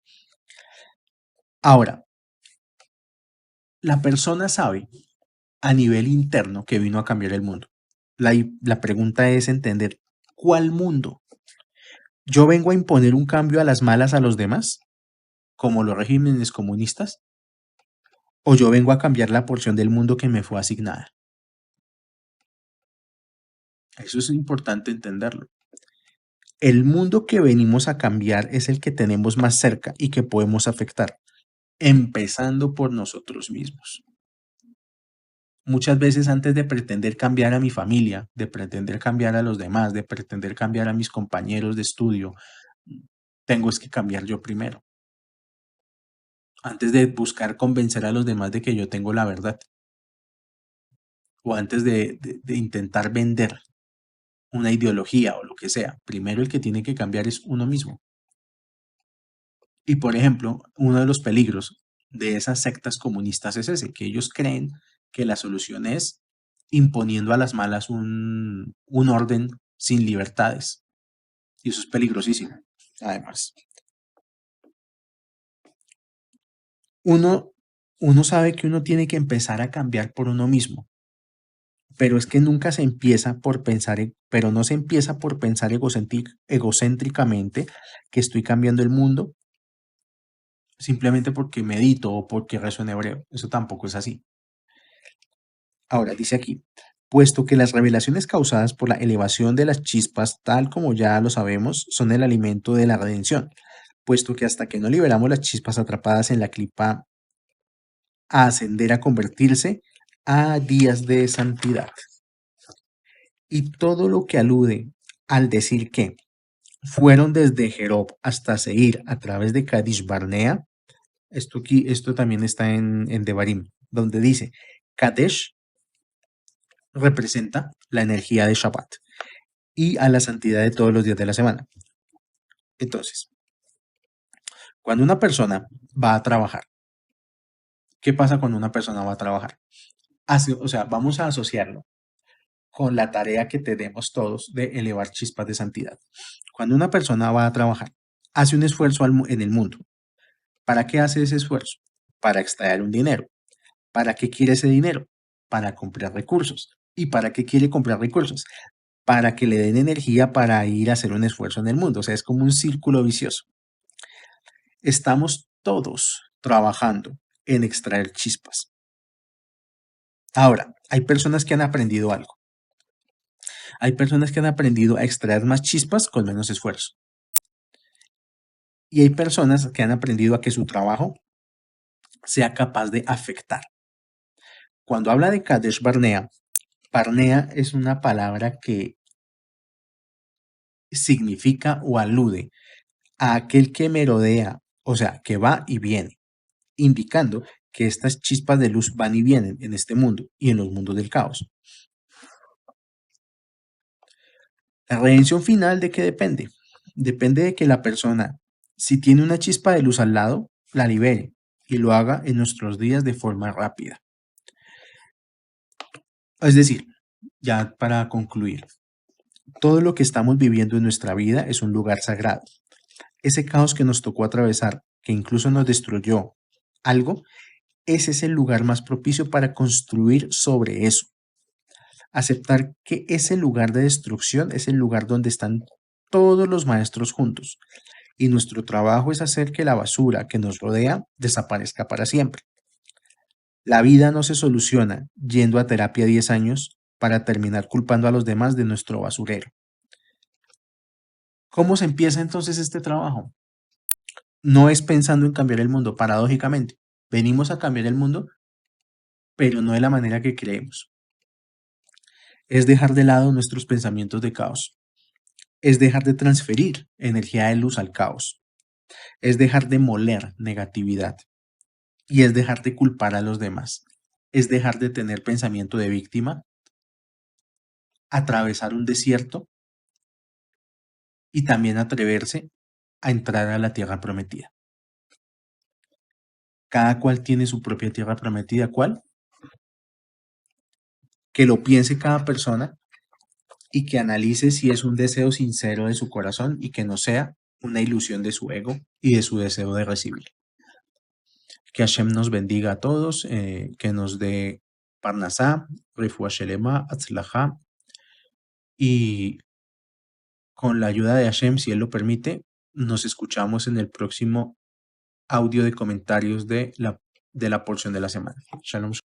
S1: Ahora, la persona sabe a nivel interno que vino a cambiar el mundo. La pregunta es entender cuál mundo. ¿Yo vengo a imponer un cambio a las malas a los demás, como los regímenes comunistas? ¿O yo vengo a cambiar la porción del mundo que me fue asignada? Eso es importante entenderlo. El mundo que venimos a cambiar es el que tenemos más cerca y que podemos afectar, empezando por nosotros mismos. Muchas veces antes de pretender cambiar a mi familia, de pretender cambiar a los demás, de pretender cambiar a mis compañeros de estudio, tengo es que cambiar yo primero, antes de buscar convencer a los demás de que yo tengo la verdad, o antes de intentar vender una ideología o lo que sea. Primero el que tiene que cambiar es uno mismo. Y por ejemplo, uno de los peligros de esas sectas comunistas es ese, que ellos creen que la solución es imponiendo a las malas un orden sin libertades. Y eso es peligrosísimo. Además, uno, uno sabe que uno tiene que empezar a cambiar por uno mismo, pero es que nunca se empieza por pensar, pero no se empieza por pensar egocéntricamente que estoy cambiando el mundo simplemente porque medito o porque rezo en hebreo. Eso tampoco es así. Ahora, dice aquí, puesto que las revelaciones causadas por la elevación de las chispas, tal como ya lo sabemos, son el alimento de la redención, puesto que hasta que no liberamos las chispas atrapadas en la clipa a ascender a convertirse a días de santidad. Y todo lo que alude al decir que fueron desde Jerob hasta Seir a través de Kadesh Barnea, esto también está en Devarim, donde dice, Kadesh representa la energía de Shabbat y a la santidad de todos los días de la semana. Entonces, cuando una persona va a trabajar, ¿qué pasa cuando una persona va a trabajar? O sea, vamos a asociarlo con la tarea que tenemos todos de elevar chispas de santidad. Cuando una persona va a trabajar, hace un esfuerzo en el mundo. ¿Para qué hace ese esfuerzo? Para extraer un dinero. ¿Para qué quiere ese dinero? Para comprar recursos. ¿Y para qué quiere comprar recursos? Para que le den energía para ir a hacer un esfuerzo en el mundo. O sea, es como un círculo vicioso. Estamos todos trabajando en extraer chispas. Ahora, hay personas que han aprendido algo. Hay personas que han aprendido a extraer más chispas con menos esfuerzo. Y hay personas que han aprendido a que su trabajo sea capaz de afectar. Cuando habla de Kadesh Barnea, Barnea es una palabra que significa o alude a aquel que merodea, o sea, que va y viene, indicando que estas chispas de luz van y vienen en este mundo y en los mundos del caos. La redención final, ¿de qué depende? Depende de que la persona, si tiene una chispa de luz al lado, la libere y lo haga en nuestros días de forma rápida. Es decir, ya para concluir, todo lo que estamos viviendo en nuestra vida es un lugar sagrado. Ese caos que nos tocó atravesar, que incluso nos destruyó algo, ese es el lugar más propicio para construir sobre eso. Aceptar que ese lugar de destrucción es el lugar donde están todos los maestros juntos. Y nuestro trabajo es hacer que la basura que nos rodea desaparezca para siempre. La vida no se soluciona yendo a terapia 10 años para terminar culpando a los demás de nuestro basurero. ¿Cómo se empieza entonces este trabajo? No es pensando en cambiar el mundo, paradójicamente. Venimos a cambiar el mundo, pero no de la manera que creemos. Es dejar de lado nuestros pensamientos de caos. Es dejar de transferir energía de luz al caos. Es dejar de moler negatividad. Y es dejar de culpar a los demás. Es dejar de tener pensamiento de víctima, atravesar un desierto y también atreverse a entrar a la tierra prometida. Cada cual tiene su propia tierra prometida. ¿Cuál? Que lo piense cada persona y que analice si es un deseo sincero de su corazón y que no sea una ilusión de su ego y de su deseo de recibir. Que Hashem nos bendiga a todos, que nos dé Parnasá, Refuah Shelema, Atzlajá, y con la ayuda de Hashem, si Él lo permite, nos escuchamos en el próximo audio de comentarios de la porción de la semana. Shalom.